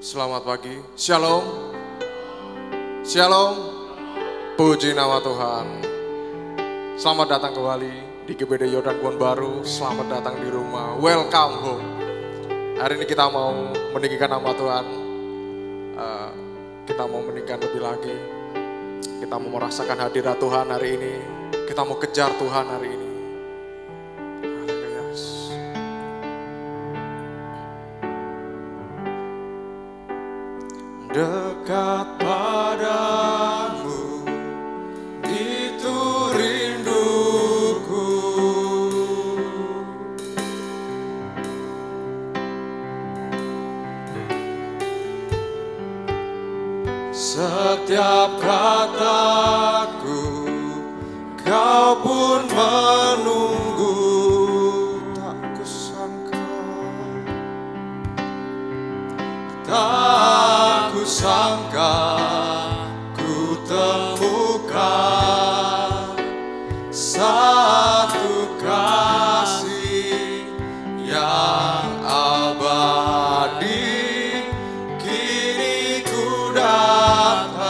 Selamat pagi, shalom, shalom, puji nama Tuhan. Selamat datang kembali di GBD Yordan Kebon Baru, selamat datang di rumah, welcome home. Hari ini kita mau meninggikan nama Tuhan, kita mau meninggikan lebih lagi, kita mau merasakan hadirat Tuhan hari ini, kita mau kejar Tuhan hari ini. Dekat padamu, itu rinduku. Setiap kataku, kau pun menunggu. Tak kusangka, tak kusangka ku temukan satu kasih yang abadi. Kini ku datang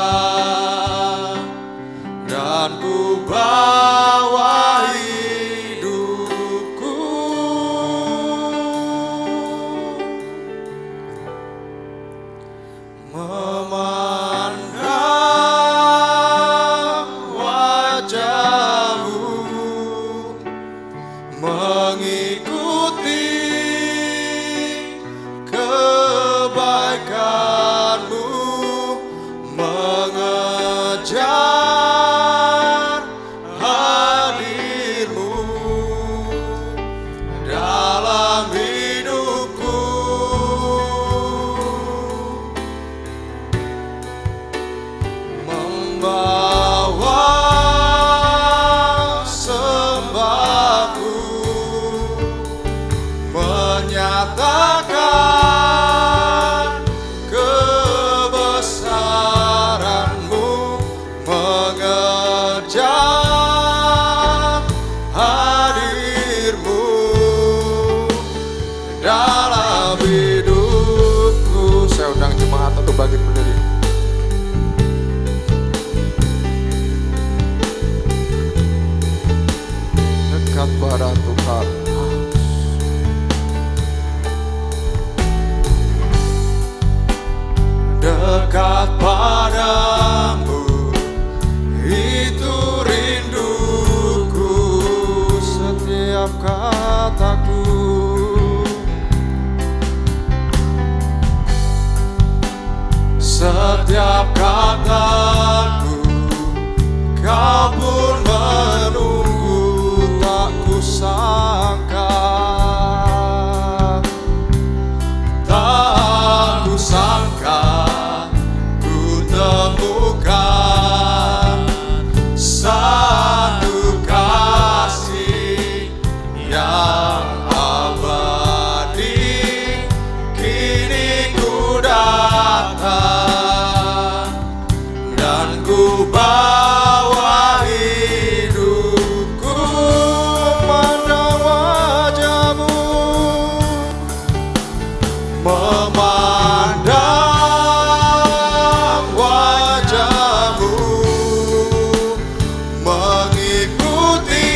dan ku bawa hidupku. Memandang wajahmu, mengikuti kebaikanmu, mengejar hadirmu dalam hidupku. Membawa sembahku, menyatakan kebesaranmu, mengejar hadirmu dalam hidupku. Saya undang jemaat untuk bangkit berdiri. Dekat pada Tuhan, dekat padamu, itu rinduku. Setiap kataku, setiap kataku, kau pun menunggu. Tak kusangka, tak kusangka ku temukan satu kasih yang abadi. Kini ku datang dan ku bawa hidupku. Memandang wajahmu, memandang wajahmu, mengikuti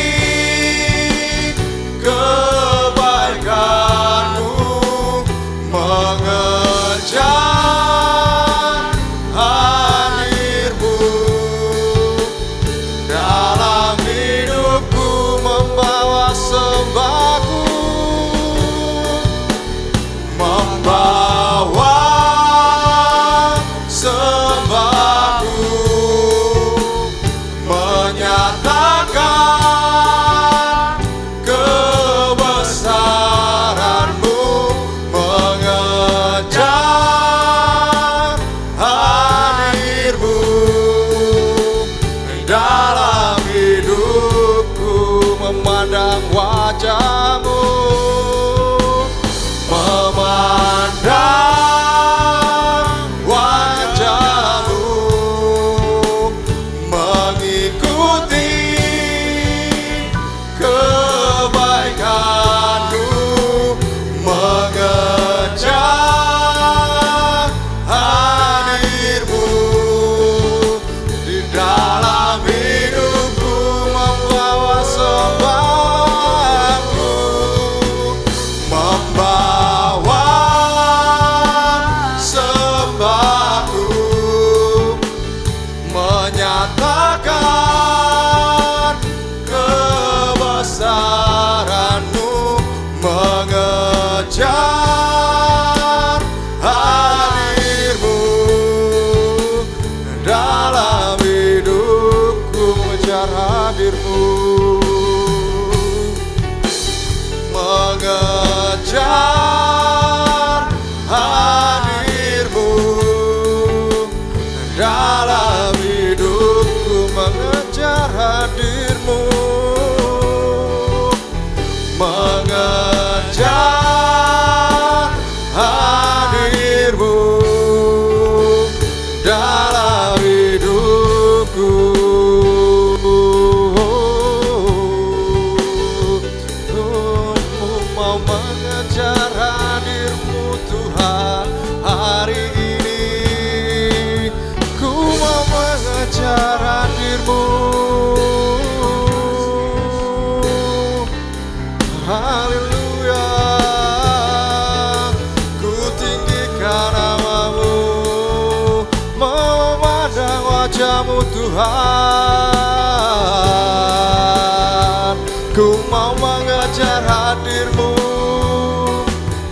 mengejar hadir-Mu dalam hidupku, mengejar hadir-Mu, mengejar hadir-Mu dalam hidupku, mengejar hadir-Mu, mengejar hadir-Mu dalam hidupku. Mau mengejar hadir-Mu Tuhan hari ini. Ku mau mengejar hadir-Mu. Haleluya, ku tinggikan nama-Mu, memandang wajah-Mu Tuhan. Ku mau mengejar hadir-Mu,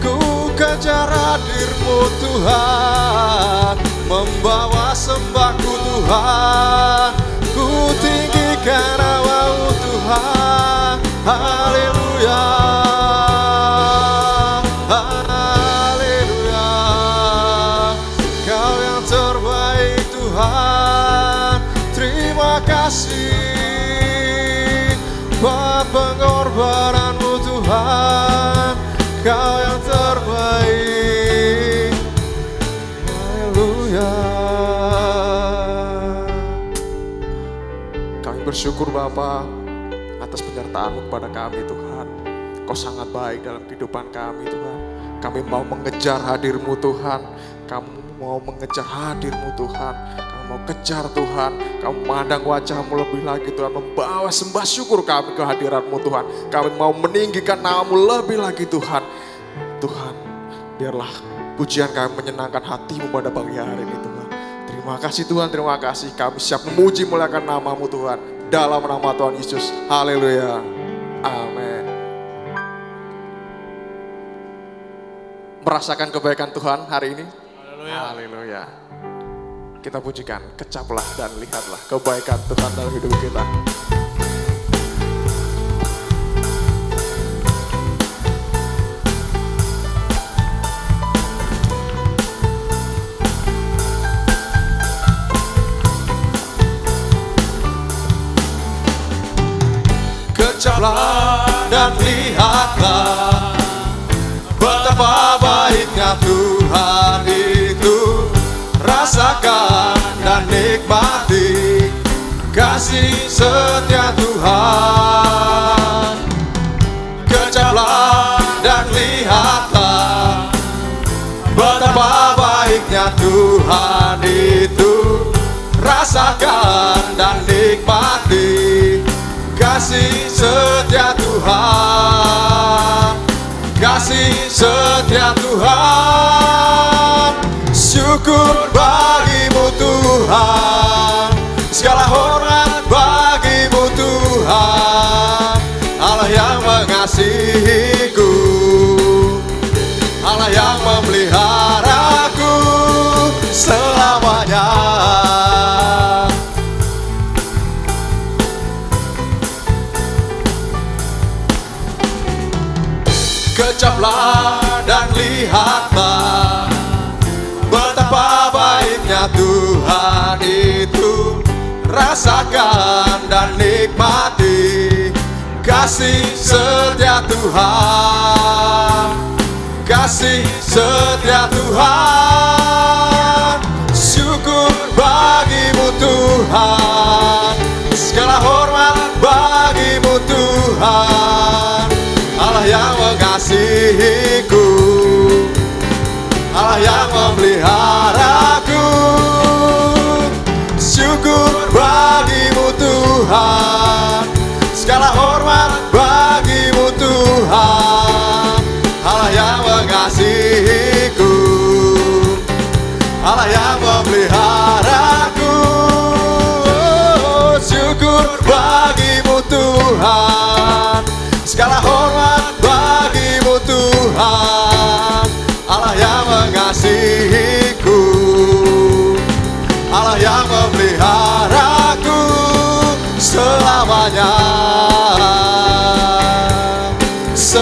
ku kejar hadir-Mu Tuhan, membawa sembahku Tuhan, ku tinggikan nama-Mu Tuhan. Haleluya, haleluya, Kau yang terbaik Tuhan. Terima kasih buat pengorbanan-Mu Tuhan, Kau yang terbaik. Haleluya. Kami bersyukur Bapa atas penyertaan-Mu kepada kami Tuhan. Kau sangat baik dalam kehidupan kami Tuhan. Kami mau mengejar hadir-Mu Tuhan. Kami mau mengejar hadir-Mu Tuhan. Kami mau kejar Tuhan. Kami memandang wajah-Mu lebih lagi Tuhan. Membawa sembah syukur kami ke hadirat-Mu Tuhan. Kami mau meninggikan nama-Mu lebih lagi Tuhan. Tuhan, biarlah pujian kami menyenangkan hati-Mu pada pagi hari ini Tuhan. Terima kasih Tuhan, terima kasih. Kami siap memuji muliakan nama-Mu Tuhan. Dalam nama Tuhan Yesus. Haleluya. Amin. Merasakan kebaikan Tuhan hari ini? Haleluya. Haleluya. Kita pujikan, kecaplah dan lihatlah kebaikan Tuhan dalam hidup kita. Kecaplah dan lihatlah betapa baiknya Tuhan itu. Rasakan dan nikmati kasih setia Tuhan. Kecaplah dan lihatlah betapa baiknya Tuhan itu. Rasakan dan nikmati kasih setia Tuhan, kasih setia Tuhan. Syukur bagimu Tuhan, segala hormat bagimu Tuhan. Allah yang mengasihiku, Allah yang memeliharaku selamanya. Kecaplah dan lihatlah betapa baiknya Tuhan itu. Rasakan dan nikmati kasih setia Tuhan, kasih setia Tuhan. Syukur bagimu Tuhan, segala hormat bagimu Tuhan. Allah yang mengasihiku, Allah yang memeliharaku. Syukur bagimu Tuhan, segala hormat bagimu Tuhan. Allah yang mengasihiku, Allah yang memeliharaku. Syukur bagimu Tuhan, segala hormat bagimu Tuhan.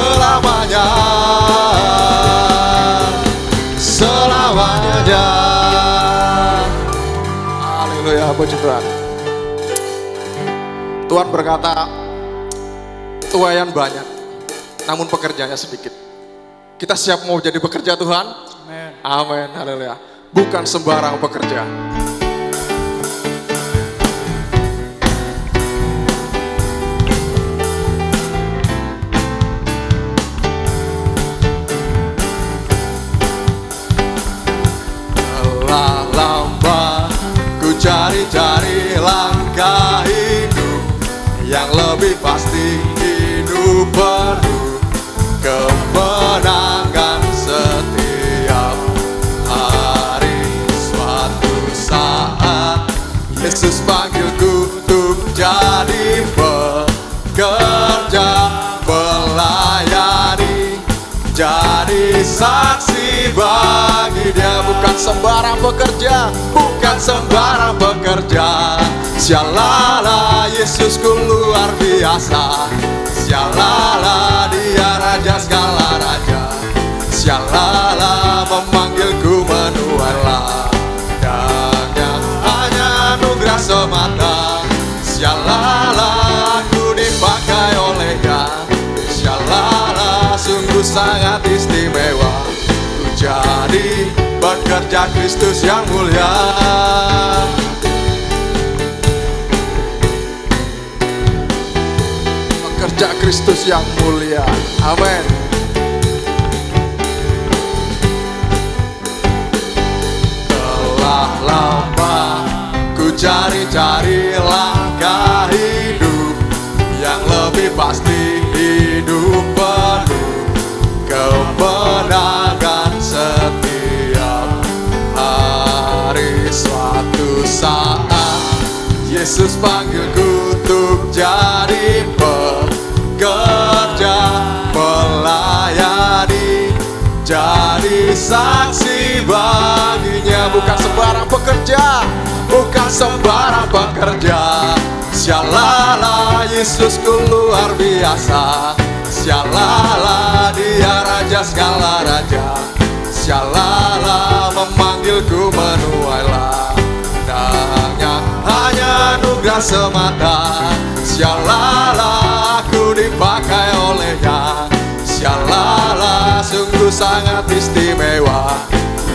selamanya, selamanya. Haleluya, puji Tuhan. Tuhan berkata, tuaian banyak, namun pekerjaannya sedikit. Kita siap mau jadi pekerja Tuhan? Amin. Amin, haleluya. Bukan sembarang pekerja. Telah lama ku cari-cari langkah hidup yang lebih pasti, hidup penuh kemenangan setiap hari. Suatu saat Yesus panggilku untuk jadi pekerja, melayani, jadi saksi bagi Dia. Bukan sembarang pekerja, bukan sembarang pekerja. Syalala, Yesusku luar biasa. Syalala, Dia raja segala raja. Syalala, memanggilku menuai ladangnya, hanya anugerah semata. Syalala, aku dipakai olehnya. Syalala, sungguh sangat istimewa. Ku jadi pekerja Kristus yang mulia. Pekerja Kristus yang mulia. Amin. Telah lama ku cari-cari langkah hidup yang lebih pasti, hidup penuh kemenangan setiap hari. Suatu saat Yesus panggilku untuk jadi pekerja, melayani, jadi saksi baginya. Bukan sembarang pekerja, bukan sembarang pekerja. Syalala, Yesusku luar biasa. Syalala, Dia raja segala raja. Syalala, memanggilku menuai ladangnya, hanya anugerah semata. Syalala, aku dipakai olehnya. Syalala, sungguh sangat istimewa.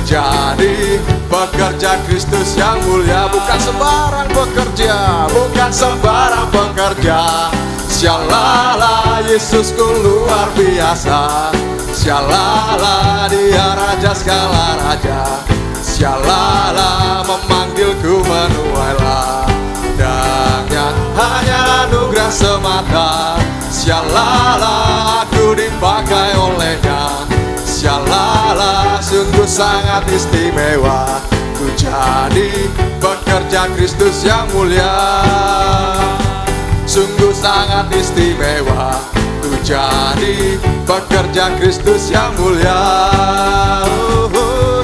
Jadi pekerja Kristus yang mulia. Bukan sembarang pekerja, bukan sembarang pekerja. Syalala, Yesusku luar biasa. Syalala, Dia raja segala raja. Syalala, memanggilku menuai ladangnya, hanya anugerah semata. Syalala, aku dipakai olehnya. Syalala, sungguh sangat istimewa. Ku jadi pekerja Kristus yang mulia. Sungguh sangat istimewa. Ku jadi pekerja Kristus yang mulia.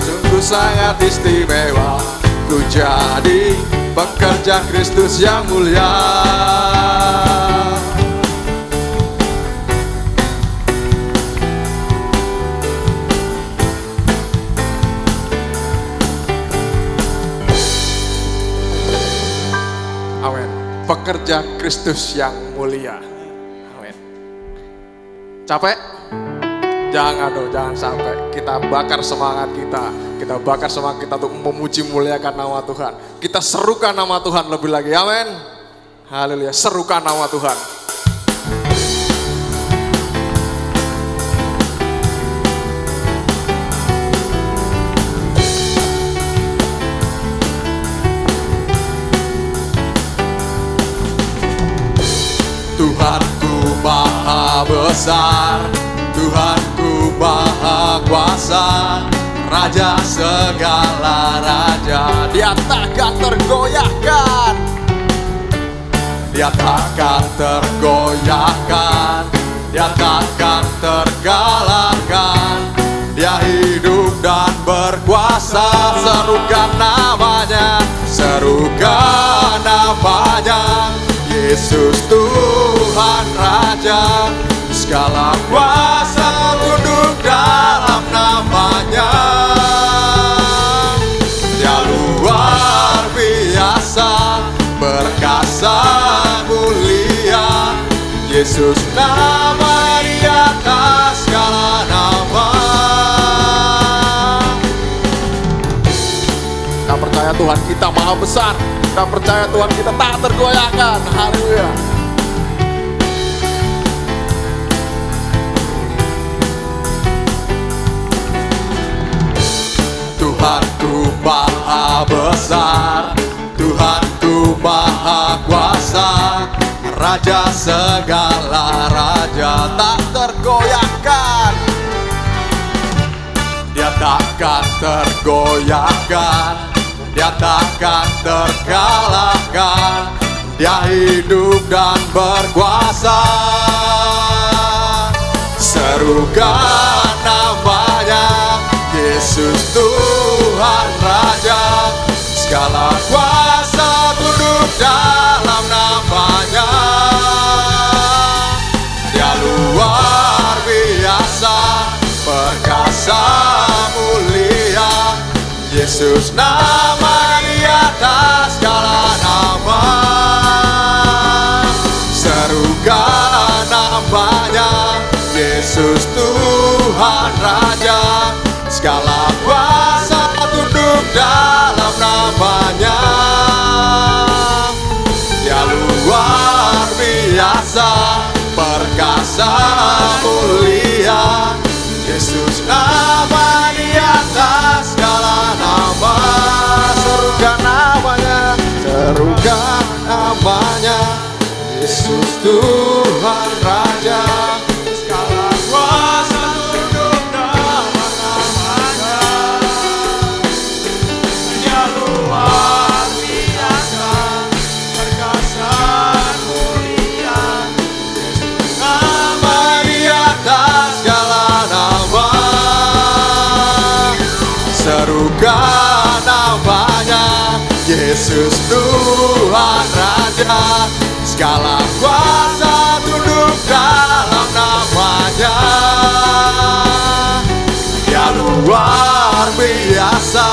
Sungguh sangat istimewa. Ku jadi pekerja Kristus yang mulia. Amin. Pekerja Kristus yang mulia. Amin. Capek? Jangan dong, jangan sampai. Kita bakar semangat kita. Kita bakar semangat kita untuk memuji muliakan nama Tuhan. Kita serukan nama Tuhan lebih lagi. Amin. Haleluya. Serukan nama Tuhan. Tuhanku maha besar, Tuhanku maha kuasa, Raja segala raja. Dia takkan tergoyahkan, Dia takkan tergoyahkan, Dia takkan tergalakkan. Dia hidup dan berkuasa. Serukan namanya, serukan namanya. Yesus Tuhan Raja, segala kuasa tunduk dalam namanya. Dia luar biasa, perkasa, mulia, Yesus nama di atas segala nama. Kita percaya Tuhan kita maha besar, kita percaya Tuhan kita tak tergoyahkan. Haleluya. Tuhanku maha besar, Tuhanku maha kuasa, Raja segala raja tak tergoyahkan. Dia takkan tergoyahkan, dia takkan terkalahkan. Dia hidup dan berkuasa. Serukan namanya, Yesus Tuhan Raja, segala kuasa tunduk dalam namanya. Dia luar biasa, perkasa, mulia, Yesus nama di atas segala nama. Serukan namanya, Yesus Tuhan Raja, segala kuasa tunduk dalam namanya. Dia luar biasa, perkasa, mulia, Yesus nama di atas segala nama. Serukan namanya, serukan namanya, Yesus Tuhan Raja, segala kuasa tunduk dalam namanya. Dia luar biasa, perkasa, mulia, Yesus nama di atas segala nama. Serukan namanya, Yesus Tuhan Raja, segala kuasa tunduk dalam namanya. Dia luar biasa,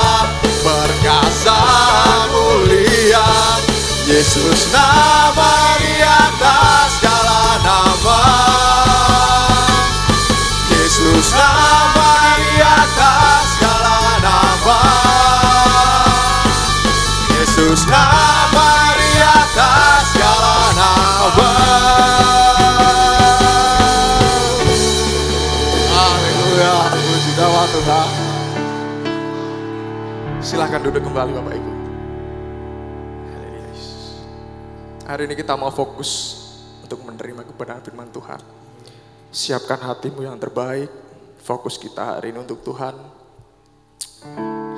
perkasa, mulia, Yesus nama di atas segala nama. Yesus nama di atas segala nama. Yesus nama di atas segala nama. Haleluya, puji nama Tuhan. Silahkan duduk kembali Bapak Ibu. Hari ini kita mau fokus untuk menerima kebenaran firman Tuhan. Siapkan hatimu yang terbaik. Fokus kita hari ini untuk Tuhan.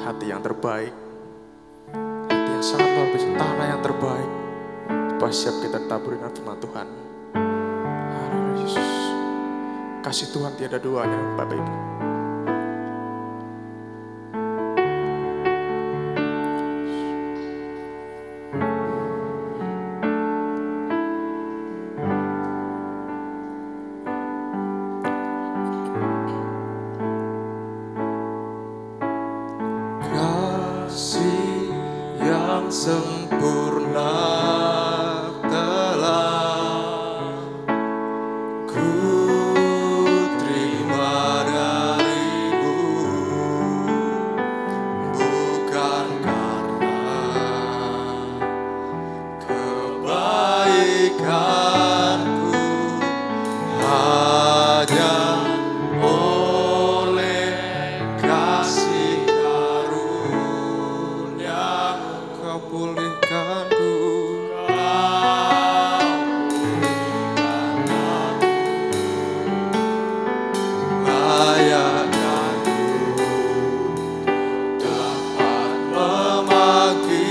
Hati yang terbaik, hati yang sangat luar biasa, tanah yang terbaik. Supaya siap kita ditaburi dengan firman Tuhan. Haleluya Yesus. Kasih Tuhan tiada duanya Bapak Ibu. Sempurna telah ku terima darimu, bukan karena kebaikanku, hanya oleh kasih pulihkanku. Layakkanku dapat memanggilmu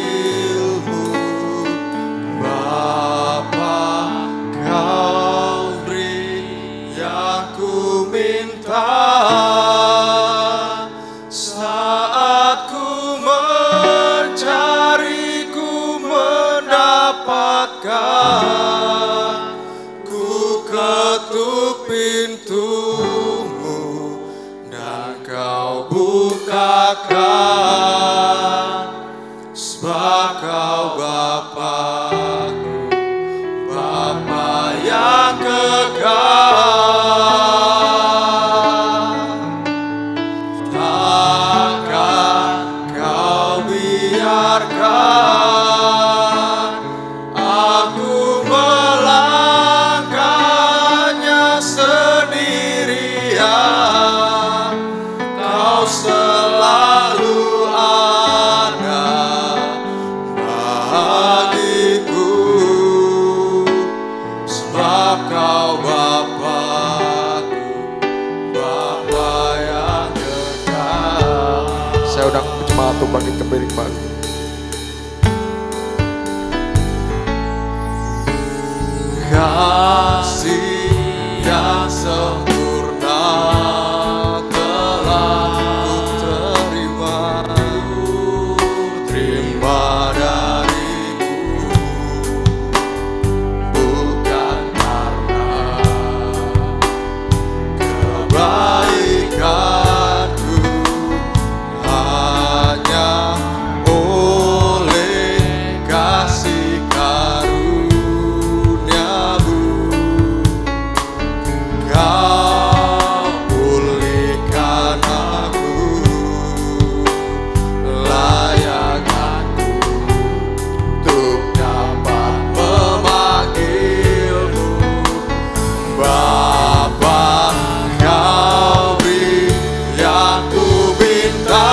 Bapa. Kau beri yang ku minta saat ku mencari, ku mendapatkan, ku ketuk pintu kekal, sebab Kau Bapa-Ku, Bapa yang kekal. Takkan Kau biarkan aku melangkahnya sendirian. Kau selalu ada bagiku, sebab Kau Bapa-Ku, Bapa yang kekal. Saya undang jemaat untuk bangkit kembali kembali. Kasih yang sempurna telah ku terima darimu, bukan karena kebaikanku, hanya oleh kasih karunia-Mu. Kau pulihkan aku, layak aku untuk dapat memanggil-Mu Bapa. Kau beri yang ku minta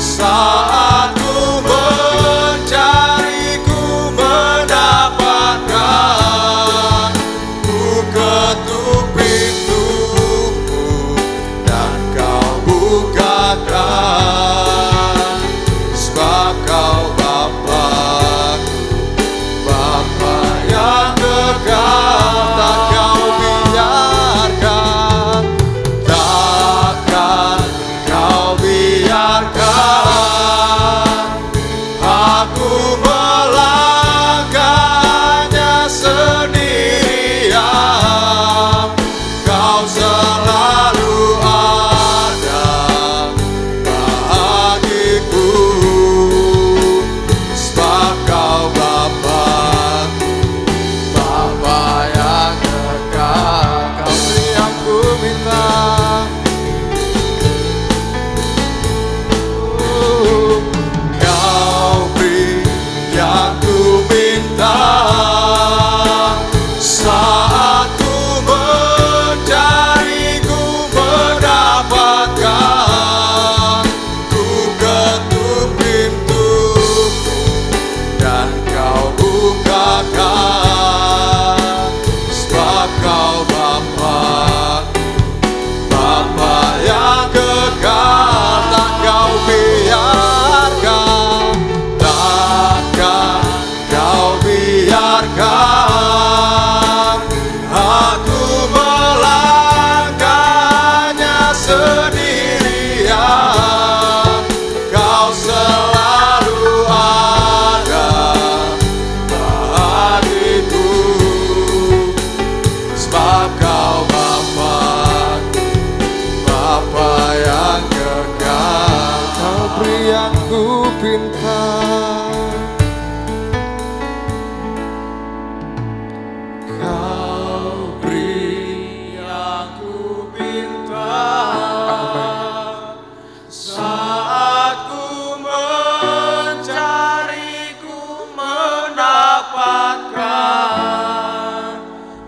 saat ku mencari, ku mendapatkan. Ku ketuk pintu-Mu dan Kau bukakan, sebab Kau Bapa-Ku, Bapa yang kekal. Tak Kau biarkan, takkan Kau biarkan aku melangkahnya sendirian. Kau selalu ada bagiku, sebab Kau Bapa-Ku, Bapa yang kekal. Kau beri yang ku minta, Kau beri yang ku minta saat ku mencari, ku mendapatkan. Ku ketuk pintu-Mu dan Kau bukakan, sebab Kau Bapa-Ku, Bapa yang kekal. Tak Kau biarkan, takkan Kau biarkan aku melangkahnya sendirian. Kau selalu ada bagiku, sebab Kau Bapa-Ku, Bapa yang kekal. Kau beri yang ku pinta, Kau beri yang ku pinta saat ku mencari, ku mendapatkan.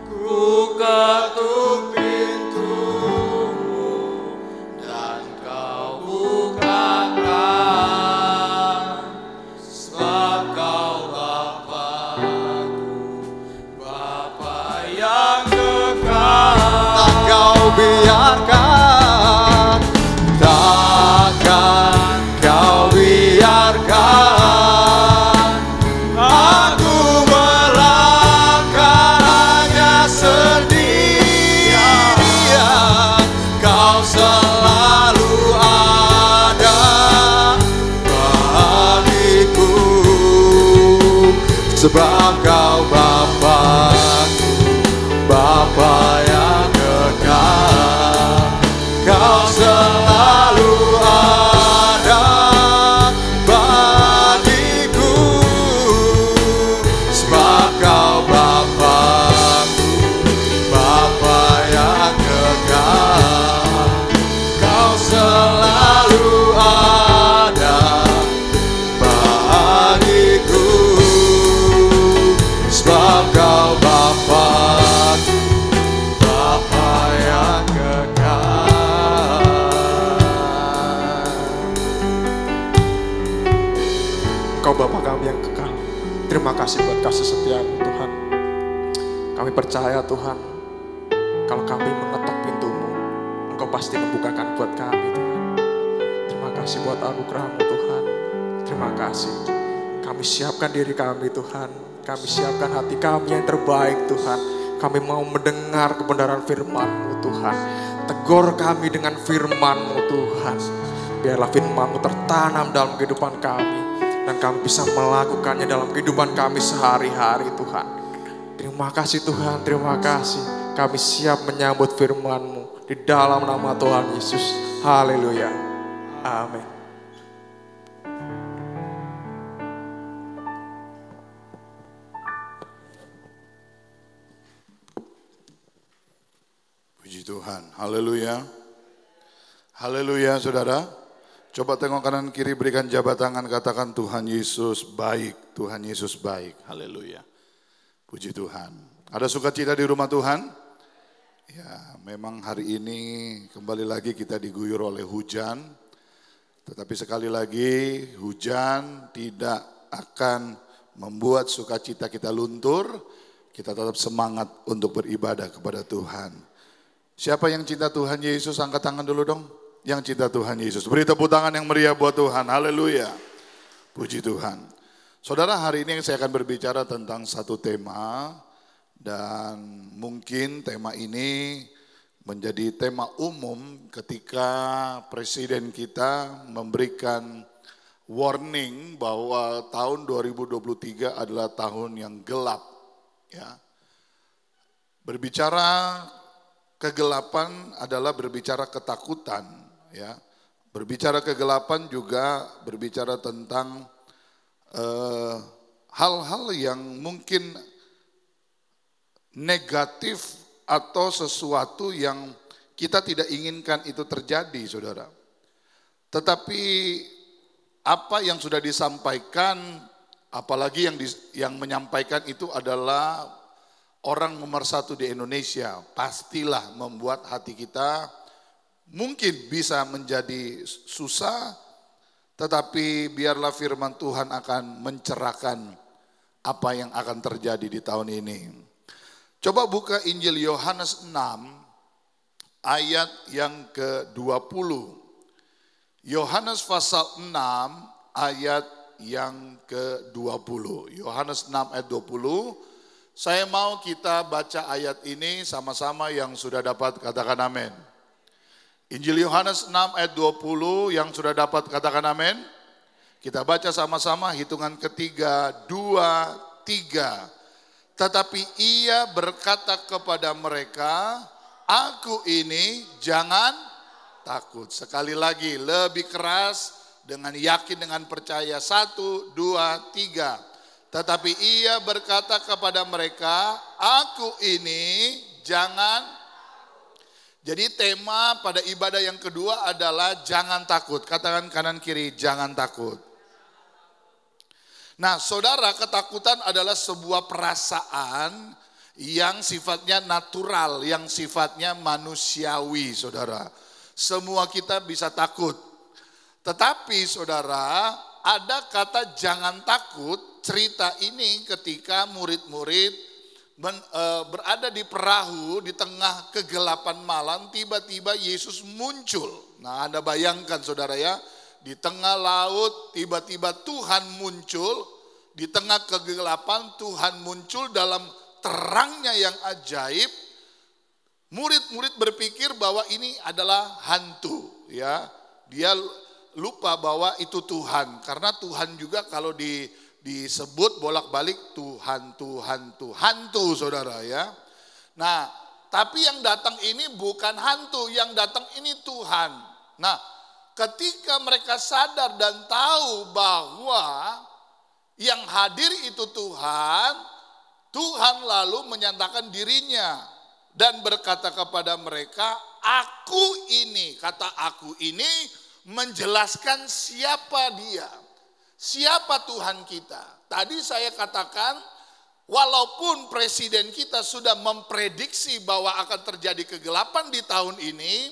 Ku ketuk pintu-Mu dan Kau bukakan, sebab Kau Bapa-Ku, Bapa yang kekal. Tak Kau biarkan, takkan Kau biarkan aku melangkahnya sendirian. Kau selalu ada bagiku, sebab Kau Bapa-Ku, Bapa yang kekal. kami yang kekal. Terima kasih buat kasih setia-Mu Tuhan. Kami percaya Tuhan, kalau kami mengetok pintu-Mu, Engkau pasti membukakan buat kami Tuhan. Terima kasih buat anugerah-Mu Tuhan. Terima kasih. Kami siapkan diri kami Tuhan. Kami siapkan hati kami yang terbaik Tuhan. Kami mau mendengar kebenaran firman-Mu Tuhan. Tegur kami dengan firman-Mu Tuhan. Biarlah firman-Mu tertanam dalam kehidupan kami. Dan kami bisa melakukannya dalam kehidupan kami sehari-hari Tuhan. Terima kasih Tuhan, terima kasih. Kami siap menyambut firman-Mu di dalam nama Tuhan Yesus. Haleluya. Amin. Puji Tuhan, haleluya. Haleluya saudara. Coba tengok kanan kiri, berikan jabat tangan, katakan Tuhan Yesus baik, Tuhan Yesus baik, haleluya. Puji Tuhan. Ada sukacita di rumah Tuhan? Ya, memang hari ini kembali lagi kita diguyur oleh hujan. Tetapi sekali lagi hujan tidak akan membuat sukacita kita luntur. Kita tetap semangat untuk beribadah kepada Tuhan. Siapa yang cinta Tuhan Yesus, angkat tangan dulu dong. Yang cinta Tuhan Yesus. Beri tepuk tangan yang meriah buat Tuhan. Haleluya. Puji Tuhan. Saudara, hari ini saya akan berbicara tentang satu tema. Dan mungkin tema ini menjadi tema umum ketika Presiden kita memberikan warning bahwa tahun 2023 adalah tahun yang gelap. Ya. Berbicara kegelapan adalah berbicara ketakutan. Ya, berbicara kegelapan juga berbicara tentang hal-hal yang mungkin negatif atau sesuatu yang kita tidak inginkan itu terjadi, saudara. Tetapi apa yang sudah disampaikan, apalagi yang menyampaikan itu adalah orang nomor satu di Indonesia, pastilah membuat hati kita mungkin bisa menjadi susah, tetapi biarlah firman Tuhan akan mencerahkan apa yang akan terjadi di tahun ini. Coba buka Injil Yohanes 6 ayat yang ke-20. Yohanes pasal 6 ayat yang ke-20. Yohanes 6 ayat 20. Saya mau kita baca ayat ini sama-sama, yang sudah dapat katakan amin. Injil Yohanes 6 ayat 20 yang sudah dapat katakan amin. Kita baca sama-sama, hitungan ketiga, 2, 3. Tetapi ia berkata kepada mereka, aku ini jangan takut. Sekali lagi, lebih keras, dengan yakin, dengan percaya. 1, 2, 3. Tetapi ia berkata kepada mereka, aku ini jangan. Jadi tema pada ibadah yang kedua adalah jangan takut. Katakan kanan kiri, jangan takut. Nah saudara, ketakutan adalah sebuah perasaan yang sifatnya natural, yang sifatnya manusiawi saudara. Semua kita bisa takut. Tetapi saudara, ada kata jangan takut. Cerita ini ketika murid-murid berada di perahu di tengah kegelapan malam, tiba-tiba Yesus muncul. Nah Anda bayangkan saudara ya, di tengah laut tiba-tiba Tuhan muncul, di tengah kegelapan Tuhan muncul dalam terangnya yang ajaib. Murid-murid berpikir bahwa ini adalah hantu, ya. Dia lupa bahwa itu Tuhan, karena Tuhan juga kalau disebut bolak-balik Tuhan, hantu saudara ya. Nah, tapi yang datang ini bukan hantu, yang datang ini Tuhan. Nah, ketika mereka sadar dan tahu bahwa yang hadir itu Tuhan, Tuhan lalu menyatakan dirinya dan berkata kepada mereka, aku ini, kata aku ini menjelaskan siapa dia. Siapa Tuhan kita? Tadi saya katakan, walaupun presiden kita sudah memprediksi bahwa akan terjadi kegelapan di tahun ini,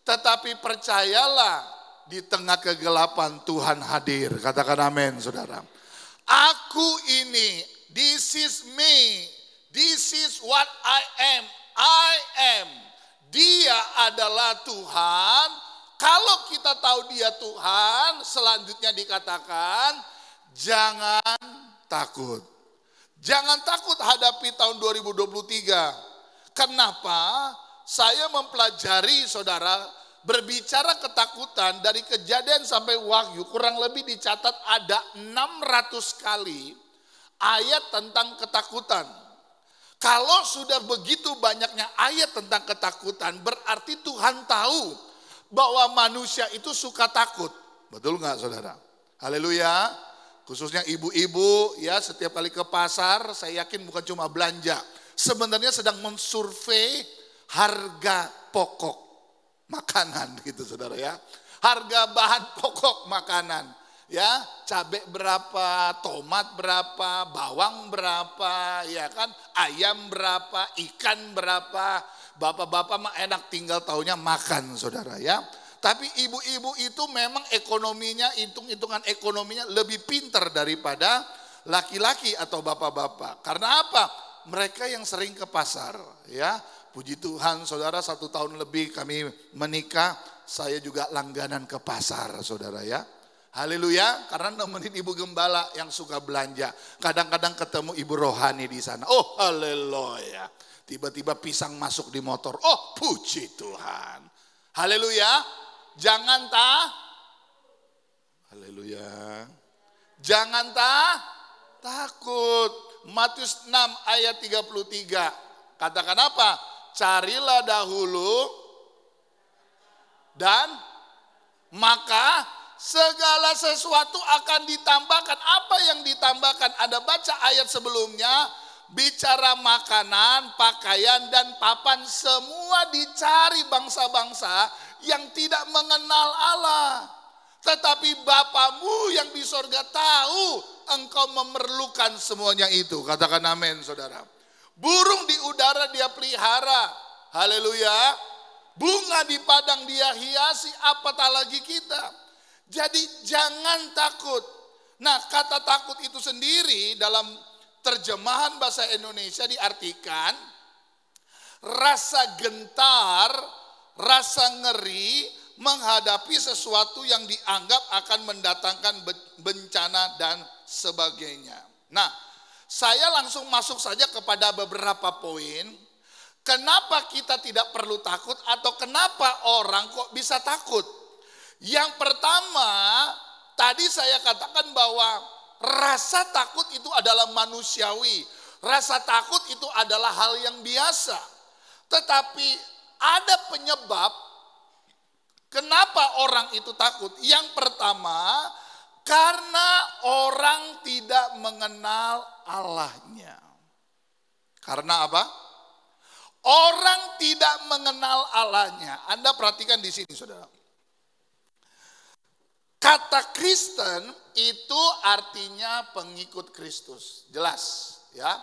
tetapi percayalah, di tengah kegelapan Tuhan hadir. Katakan amin, saudara. Aku ini, this is me, this is what I am, I am. Dia adalah Tuhan. Kalau kita tahu dia Tuhan, selanjutnya dikatakan, jangan takut. Jangan takut hadapi tahun 2023. Kenapa? Saya mempelajari saudara, berbicara ketakutan dari Kejadian sampai Wahyu kurang lebih dicatat ada 600 kali ayat tentang ketakutan. Kalau sudah begitu banyaknya ayat tentang ketakutan, berarti Tuhan tahu bahwa manusia itu suka takut. Betul nggak saudara? Haleluya. Khususnya ibu-ibu ya, setiap kali ke pasar saya yakin bukan cuma belanja. Sebenarnya sedang mensurvei harga pokok makanan gitu saudara ya. Harga bahan pokok makanan. Ya, cabai berapa, tomat berapa, bawang berapa, ya kan, ayam berapa, ikan berapa. Bapak-bapak mah enak tinggal taunya makan saudara ya. Tapi ibu-ibu itu memang ekonominya, hitung-hitungan ekonominya lebih pintar daripada laki-laki atau bapak-bapak. Karena apa? Mereka yang sering ke pasar ya. Puji Tuhan saudara, 1 tahun lebih kami menikah, saya juga langganan ke pasar saudara ya. Haleluya, karena nemenin ibu gembala yang suka belanja. Kadang-kadang ketemu ibu rohani di sana. Oh haleluya. Tiba-tiba pisang masuk di motor. Oh puji Tuhan. Haleluya. Jangan haleluya. Jangan takut. Matius 6 ayat 33. Katakan apa? Carilah dahulu dan maka segala sesuatu akan ditambahkan. Apa yang ditambahkan? Ada baca ayat sebelumnya. Bicara makanan, pakaian, dan papan. Semua dicari bangsa-bangsa yang tidak mengenal Allah. Tetapi Bapamu yang di sorga tahu engkau memerlukan semuanya itu. Katakan amin saudara. Burung di udara dia pelihara. Haleluya. Bunga di padang dia hiasi. Apatah lagi kita. Jadi jangan takut. Nah, kata takut itu sendiri dalam terjemahan bahasa Indonesia diartikan rasa gentar, rasa ngeri menghadapi sesuatu yang dianggap akan mendatangkan bencana dan sebagainya. Nah, saya langsung masuk saja kepada beberapa poin. Kenapa kita tidak perlu takut atau kenapa orang kok bisa takut? Yang pertama, tadi saya katakan bahwa rasa takut itu adalah manusiawi. Rasa takut itu adalah hal yang biasa. Tetapi ada penyebab kenapa orang itu takut. Yang pertama, karena orang tidak mengenal Allahnya. Karena apa? Orang tidak mengenal Allahnya. Anda perhatikan di sini saudara. Kata Kristen itu artinya pengikut Kristus. Jelas ya.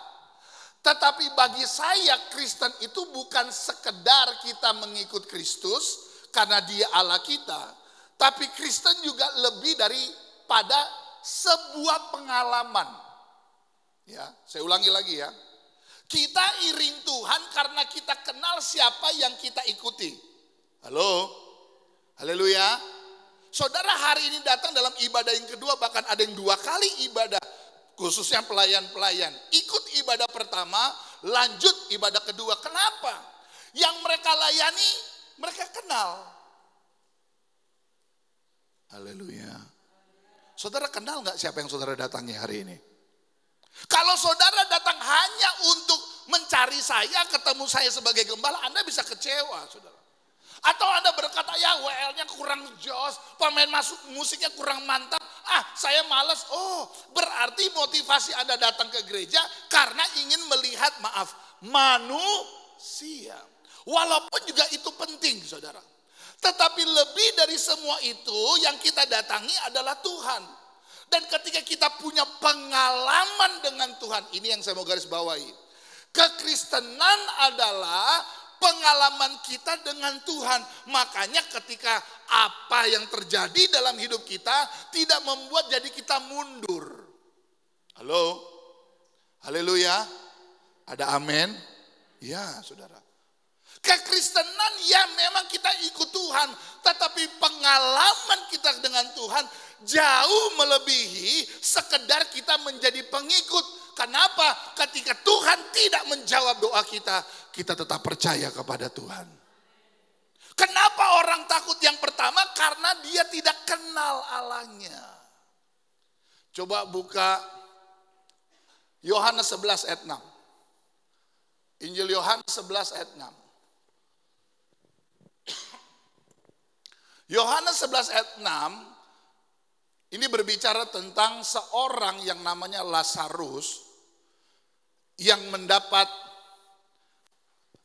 Tetapi bagi saya Kristen itu bukan sekedar kita mengikut Kristus karena dia Allah kita. Tapi Kristen juga lebih daripada sebuah pengalaman. Ya, saya ulangi lagi ya. Kita iring Tuhan karena kita kenal siapa yang kita ikuti. Halo? Haleluya. Saudara hari ini datang dalam ibadah yang kedua, bahkan ada yang 2 kali ibadah. Khususnya pelayan-pelayan. Ikut ibadah pertama, lanjut ibadah kedua. Kenapa? Yang mereka layani, mereka kenal. Haleluya. Saudara kenal gak siapa yang saudara datangi hari ini? Kalau saudara datang hanya untuk mencari saya, ketemu saya sebagai gembala, Anda bisa kecewa saudara. Atau Anda berkata, ya WL-nya kurang jos, pemain musiknya kurang mantap, saya malas. Oh, berarti motivasi Anda datang ke gereja karena ingin melihat, manusia. Walaupun juga itu penting saudara. Tetapi lebih dari semua itu yang kita datangi adalah Tuhan. Dan ketika kita punya pengalaman dengan Tuhan, ini yang saya mau garis bawahi. Kekristenan adalah pengalaman kita dengan Tuhan. Makanya ketika apa yang terjadi dalam hidup kita tidak membuat jadi kita mundur. Halo? Haleluya. Ada amin? Ya, saudara. Kekristenan ya memang kita ikut Tuhan, tetapi pengalaman kita dengan Tuhan jauh melebihi sekedar kita menjadi pengikut. Kenapa? Ketika Tuhan tidak menjawab doa kita, kita tetap percaya kepada Tuhan. Kenapa orang takut? Yang pertama karena dia tidak kenal Allahnya. Coba buka Yohanes 11 ayat 6. Injil Yohanes 11 ayat 6. Yohanes 11 ayat 6 ini berbicara tentang seorang yang namanya Lazarus yang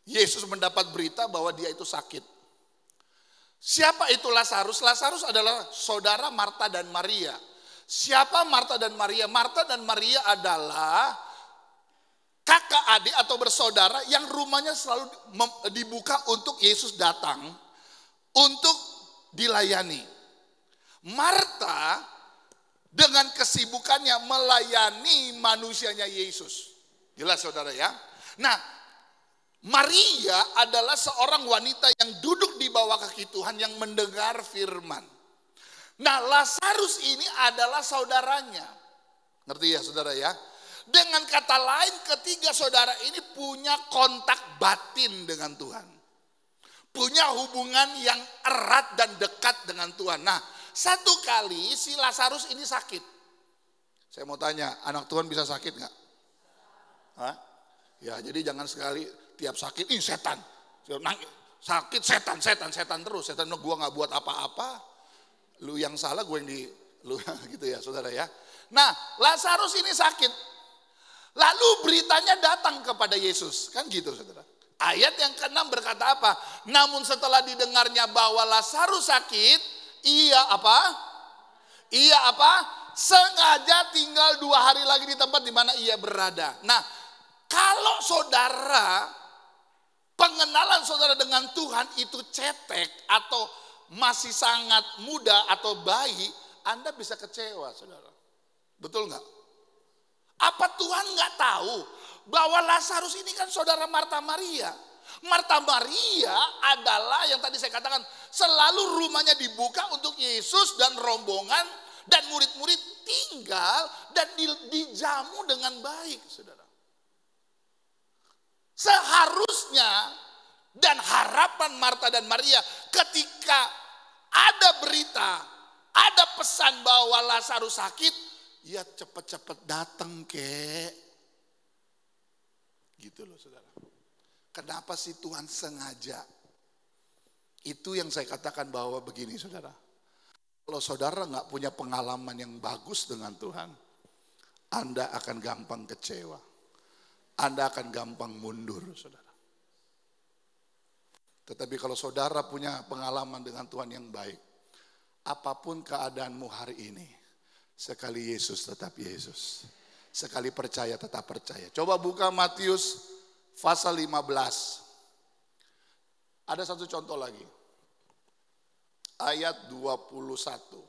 Yesus mendapat berita bahwa dia itu sakit. Siapa itu Lazarus? Lazarus adalah saudara Marta dan Maria. Siapa Marta dan Maria? Marta dan Maria adalah kakak adik atau bersaudara yang rumahnya selalu dibuka untuk Yesus datang untuk dilayani. Marta dengan kesibukannya melayani manusianya Yesus. Jelas saudara ya. Nah, Maria adalah seorang wanita yang duduk di bawah kaki Tuhan yang mendengar firman. Nah, Lazarus ini adalah saudaranya. Ngerti ya saudara ya? Dengan kata lain, ketiga saudara ini punya kontak batin dengan Tuhan. Punya hubungan yang erat dan dekat dengan Tuhan. Nah, satu kali si Lazarus ini sakit. Saya mau tanya, anak Tuhan bisa sakit nggak? Hah? Ya, jadi jangan sekali tiap sakit, ih setan. Sakit setan terus. Setan gue nggak buat apa-apa. Lu yang salah, gue yang lu gitu ya saudara ya. Nah, Lazarus ini sakit. Lalu beritanya datang kepada Yesus. Kan gitu saudara. Ayat yang ke-6 berkata apa? Namun setelah didengarnya bahwa Lazarus sakit, ia apa? Sengaja tinggal 2 hari lagi di tempat di mana ia berada. Nah, kalau saudara, pengenalan saudara dengan Tuhan itu cetek atau masih sangat muda atau bayi, Anda bisa kecewa saudara. Betul nggak? Apa Tuhan nggak tahu bahwa Lazarus ini kan saudara Marta Maria. Marta Maria adalah yang tadi saya katakan selalu rumahnya dibuka untuk Yesus dan rombongan dan murid-murid tinggal dan dijamu dengan baik, saudara. Seharusnya dan harapan Marta dan Maria ketika ada berita, ada pesan bahwa Lazarus sakit, ya cepet-cepet datang kek. Gitu loh saudara. Kenapa sih Tuhan sengaja? Itu yang saya katakan bahwa begini saudara. Kalau saudara nggak punya pengalaman yang bagus dengan Tuhan, Anda akan gampang kecewa. Anda akan gampang mundur saudara. Tetapi kalau saudara punya pengalaman dengan Tuhan yang baik, apapun keadaanmu hari ini, sekali Yesus tetap Yesus. Sekali percaya tetap percaya. Coba buka Matius pasal 15. Ada satu contoh lagi. Ayat 21.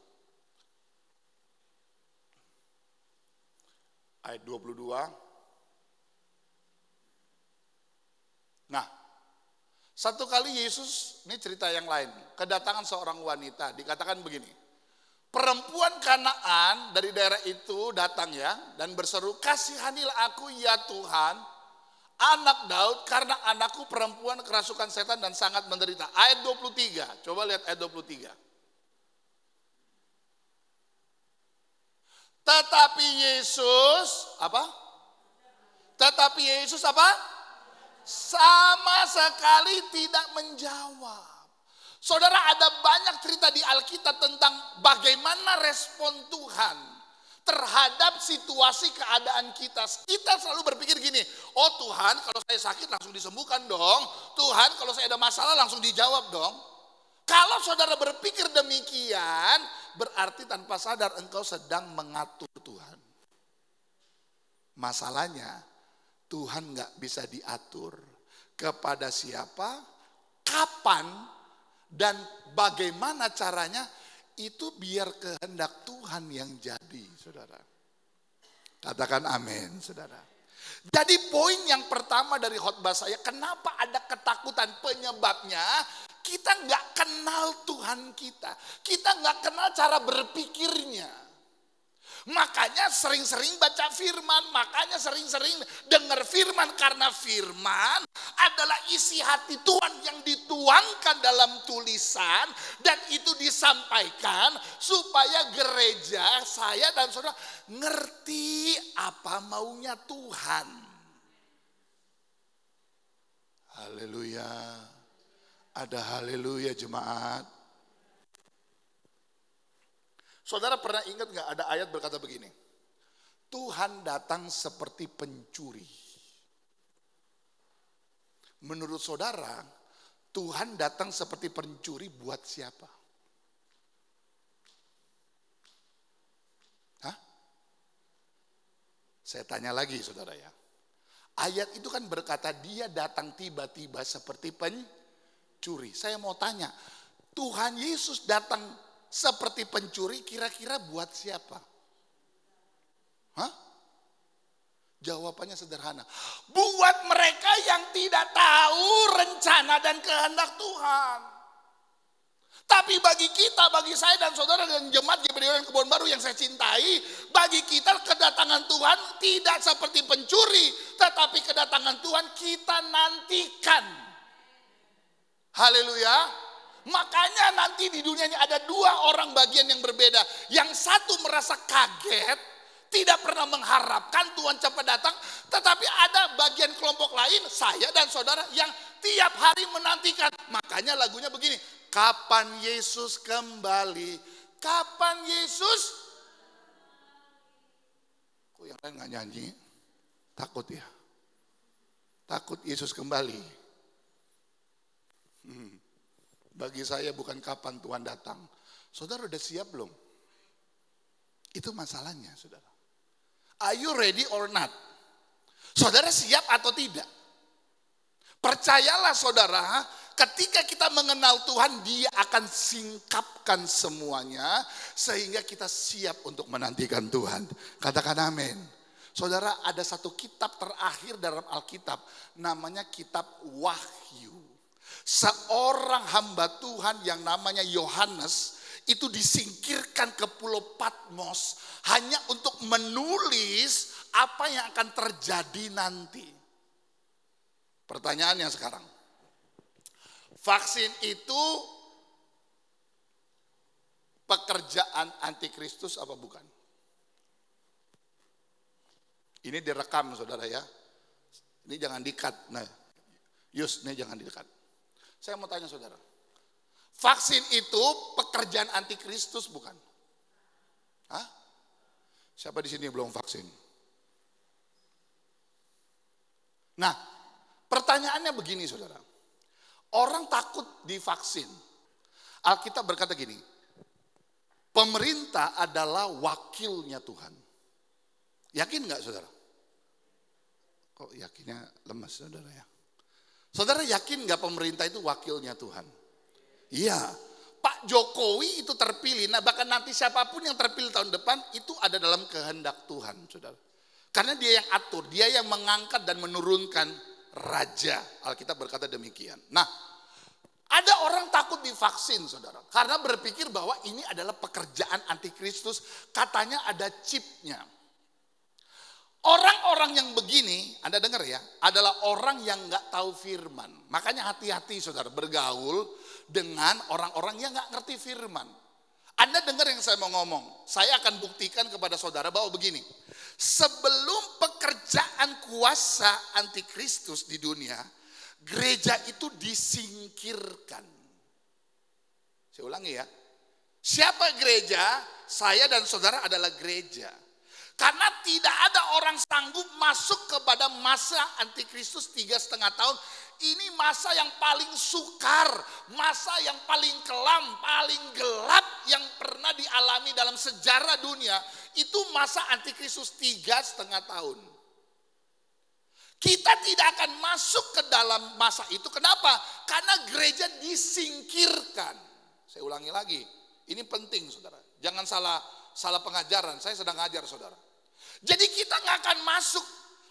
Ayat 22. Nah, satu kali Yesus, ini cerita yang lain. Kedatangan seorang wanita, dikatakan begini. Perempuan Kanaan dari daerah itu datang ya dan berseru, kasihanilah aku ya Tuhan, anak Daud, karena anakku perempuan kerasukan setan dan sangat menderita. Ayat 23, coba lihat ayat 23. Tetapi Yesus apa? Sama sekali tidak menjawab. Saudara, ada banyak cerita di Alkitab tentang bagaimana respon Tuhan terhadap situasi keadaan kita. Kita selalu berpikir gini, oh Tuhan kalau saya sakit langsung disembuhkan dong. Tuhan kalau saya ada masalah langsung dijawab dong. Kalau saudara berpikir demikian, berarti tanpa sadar engkau sedang mengatur Tuhan. Masalahnya, Tuhan gak bisa diatur kepada siapa, kapan, dan bagaimana caranya itu biar kehendak Tuhan yang jadi, saudara. Katakan amin, saudara. Jadi poin yang pertama dari khotbah saya, kenapa ada ketakutan? Penyebabnya kita nggak kenal Tuhan kita. Kita nggak kenal cara berpikirnya. Makanya sering-sering baca firman, makanya sering-sering dengar firman. Karena firman adalah isi hati Tuhan yang dituangkan dalam tulisan. Dan itu disampaikan supaya gereja, saya dan saudara ngerti apa maunya Tuhan. Haleluya. Ada haleluya jemaat. Saudara pernah ingat gak ada ayat berkata begini? Tuhan datang seperti pencuri. Menurut saudara, Tuhan datang seperti pencuri buat siapa? Hah? Saya tanya lagi saudara ya. Ayat itu kan berkata dia datang tiba-tiba seperti pencuri. Saya mau tanya, Tuhan Yesus datang seperti pencuri kira-kira buat siapa? Hah? Jawabannya sederhana. Buat mereka yang tidak tahu rencana dan kehendak Tuhan. Tapi bagi kita, bagi saya dan saudara dan jemaat GBD Yodan Kebon Baru yang saya cintai, bagi kita kedatangan Tuhan tidak seperti pencuri, tetapi kedatangan Tuhan kita nantikan. Haleluya. Makanya nanti di dunia ini ada dua orang bagian yang berbeda. Yang satu merasa kaget, tidak pernah mengharapkan Tuhan cepat datang. Tetapi ada bagian kelompok lain, saya dan saudara yang tiap hari menantikan. Makanya lagunya begini, kapan Yesus kembali? Kapan Yesus? Kok yang lain gak nyanyi? Takut ya? Takut Yesus kembali. Bagi saya bukan kapan Tuhan datang. Saudara udah siap belum? Itu masalahnya saudara. Are you ready or not? Saudara siap atau tidak? Percayalah saudara, ketika kita mengenal Tuhan, Dia akan singkapkan semuanya. Sehingga kita siap untuk menantikan Tuhan. Katakan amin. Saudara, ada satu kitab terakhir dalam Alkitab. Namanya kitab Wahyu. Seorang hamba Tuhan yang namanya Yohanes itu disingkirkan ke Pulau Patmos hanya untuk menulis apa yang akan terjadi nanti. Pertanyaannya sekarang, vaksin itu pekerjaan antikristus apa bukan? Ini direkam saudara ya. Ini jangan di-cut. Nah, Yus, ini jangan di-cut. Saya mau tanya saudara, vaksin itu pekerjaan antikristus bukan? Hah? Siapa di sini yang belum vaksin? Nah, pertanyaannya begini saudara. Orang takut divaksin. Alkitab berkata gini, pemerintah adalah wakilnya Tuhan. Yakin nggak saudara? Kok yakinnya lemas saudara ya? Saudara yakin gak pemerintah itu wakilnya Tuhan? Iya. Pak Jokowi itu terpilih. Nah bahkan nanti siapapun yang terpilih tahun depan itu ada dalam kehendak Tuhan. Saudara. Karena dia yang atur. Dia yang mengangkat dan menurunkan raja. Alkitab berkata demikian. Nah ada orang takut divaksin saudara. Karena berpikir bahwa ini adalah pekerjaan antikristus. Katanya ada chipnya. Orang-orang yang begini, Anda dengar ya, adalah orang yang gak tahu firman. Makanya hati-hati saudara bergaul dengan orang-orang yang gak ngerti firman. Anda dengar yang saya mau ngomong, saya akan buktikan kepada saudara bahwa begini. Sebelum pekerjaan kuasa antikristus di dunia, gereja itu disingkirkan. Saya ulangi ya, siapa gereja? Saya dan saudara adalah gereja. Karena tidak ada orang sanggup masuk kepada masa antikristus 3,5 tahun. Ini masa yang paling sukar, masa yang paling kelam, paling gelap yang pernah dialami dalam sejarah dunia. Itu masa antikristus 3,5 tahun. Kita tidak akan masuk ke dalam masa itu. Kenapa? Karena gereja disingkirkan. Saya ulangi lagi, ini penting saudara. Jangan salah pengajaran, saya sedang ngajar saudara. Jadi kita nggak akan masuk.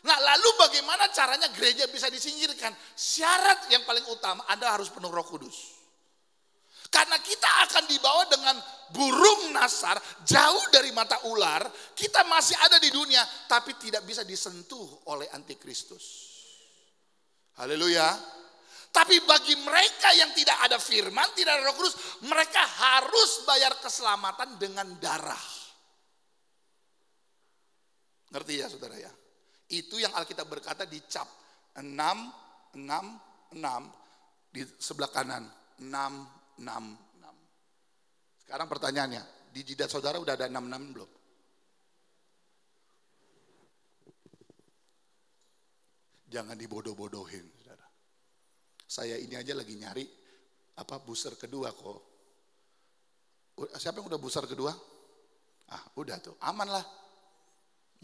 Nah lalu bagaimana caranya gereja bisa disingkirkan? Syarat yang paling utama, Anda harus penuh Roh Kudus. Karena kita akan dibawa dengan burung nasar, jauh dari mata ular. Kita masih ada di dunia, tapi tidak bisa disentuh oleh antikristus. Haleluya. Tapi bagi mereka yang tidak ada firman, tidak ada Roh Kudus, mereka harus bayar keselamatan dengan darah. Ngerti ya saudara ya? Itu yang Alkitab berkata di cap 6, 6, 6 di sebelah kanan. 6, 6, 6. Sekarang pertanyaannya, di jidat saudara udah ada 66 belum? Jangan dibodoh-bodohin, saudara. Saya ini aja lagi nyari booster kedua kok. Siapa yang udah booster kedua? Udah tuh, aman lah.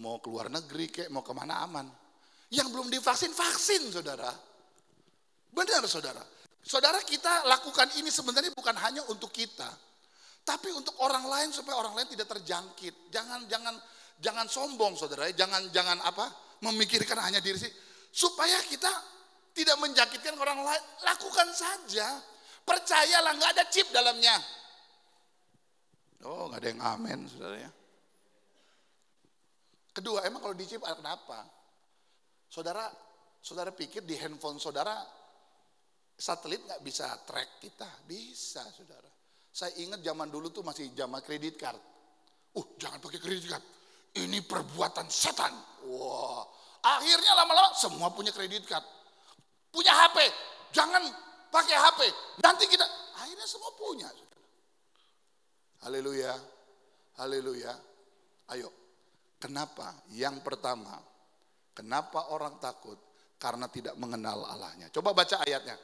Mau keluar negeri kek, mau kemana aman. Yang belum divaksin, vaksin saudara. Benar saudara. Saudara, kita lakukan ini sebenarnya bukan hanya untuk kita, tapi untuk orang lain supaya orang lain tidak terjangkit. Jangan sombong saudara, jangan memikirkan hanya diri sendiri. Supaya kita tidak menjangkitkan orang lain, lakukan saja. Percayalah, nggak ada chip dalamnya. Oh, nggak ada yang amin saudara ya. Kedua, emang kalau di chip kenapa? Saudara pikir di handphone saudara satelit nggak bisa track kita? Bisa saudara. Saya ingat zaman dulu tuh masih zaman kredit card. Jangan pakai kredit card. Ini perbuatan setan. Wah, akhirnya lama-lama semua punya kredit card. Punya HP, jangan pakai HP. Nanti kita, akhirnya semua punya. Saudara. Haleluya, haleluya. Ayo, kenapa? Yang pertama, kenapa orang takut? Karena tidak mengenal Allahnya. Coba baca ayatnya.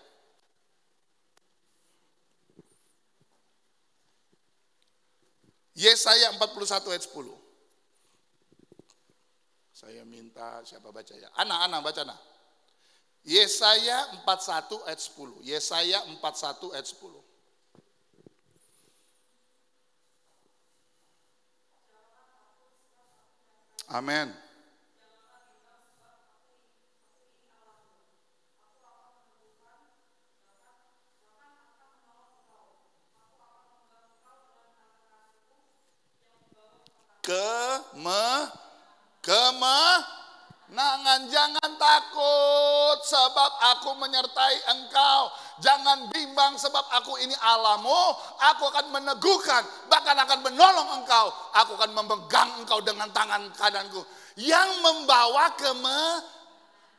Yesaya 41 ayat 10. Saya minta siapa baca ya? Ana baca Ana. Yesaya 41 ayat 10. Yesaya 41 ayat 10. Amin. Kemenangan, jangan takut sebab aku menyertai engkau. Jangan bimbang sebab aku ini Allahmu. Aku akan meneguhkan, bahkan akan menolong engkau. Aku akan memegang engkau dengan tangan kananku. Yang membawa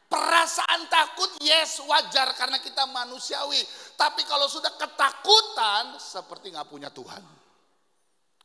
perasaan takut, yes, wajar karena kita manusiawi. Tapi kalau sudah ketakutan, seperti nggak punya Tuhan.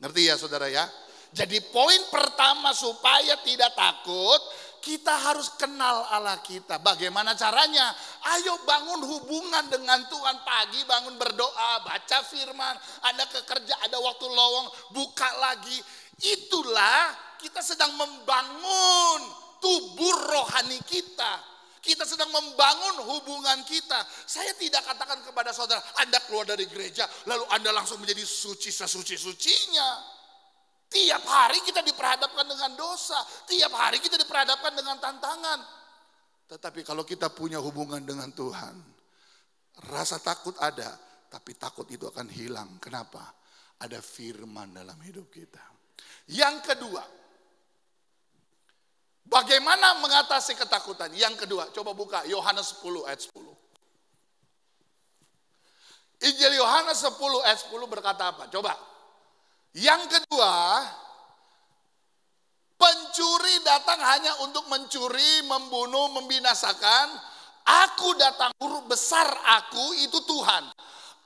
Ngerti ya saudara ya? Jadi poin pertama supaya tidak takut, kita harus kenal Allah kita. Bagaimana caranya? Ayo bangun hubungan dengan Tuhan. Pagi bangun berdoa, baca firman. Anda ke kerja, ada waktu lowong, buka lagi. Itulah kita sedang membangun tubuh rohani kita. Kita sedang membangun hubungan kita. Saya tidak katakan kepada saudara, Anda keluar dari gereja, lalu Anda langsung menjadi suci sesuci-sucinya. Tiap hari kita diperhadapkan dengan dosa. Tiap hari kita diperhadapkan dengan tantangan. Tetapi kalau kita punya hubungan dengan Tuhan, rasa takut ada, tapi takut itu akan hilang. Kenapa? Ada firman dalam hidup kita. Yang kedua, bagaimana mengatasi ketakutan? Yang kedua, coba buka Yohanes 10 ayat 10. Injil Yohanes 10 ayat 10 berkata apa? Coba. Yang kedua, pencuri datang hanya untuk mencuri, membunuh, membinasakan. Aku datang, huruf besar aku itu Tuhan.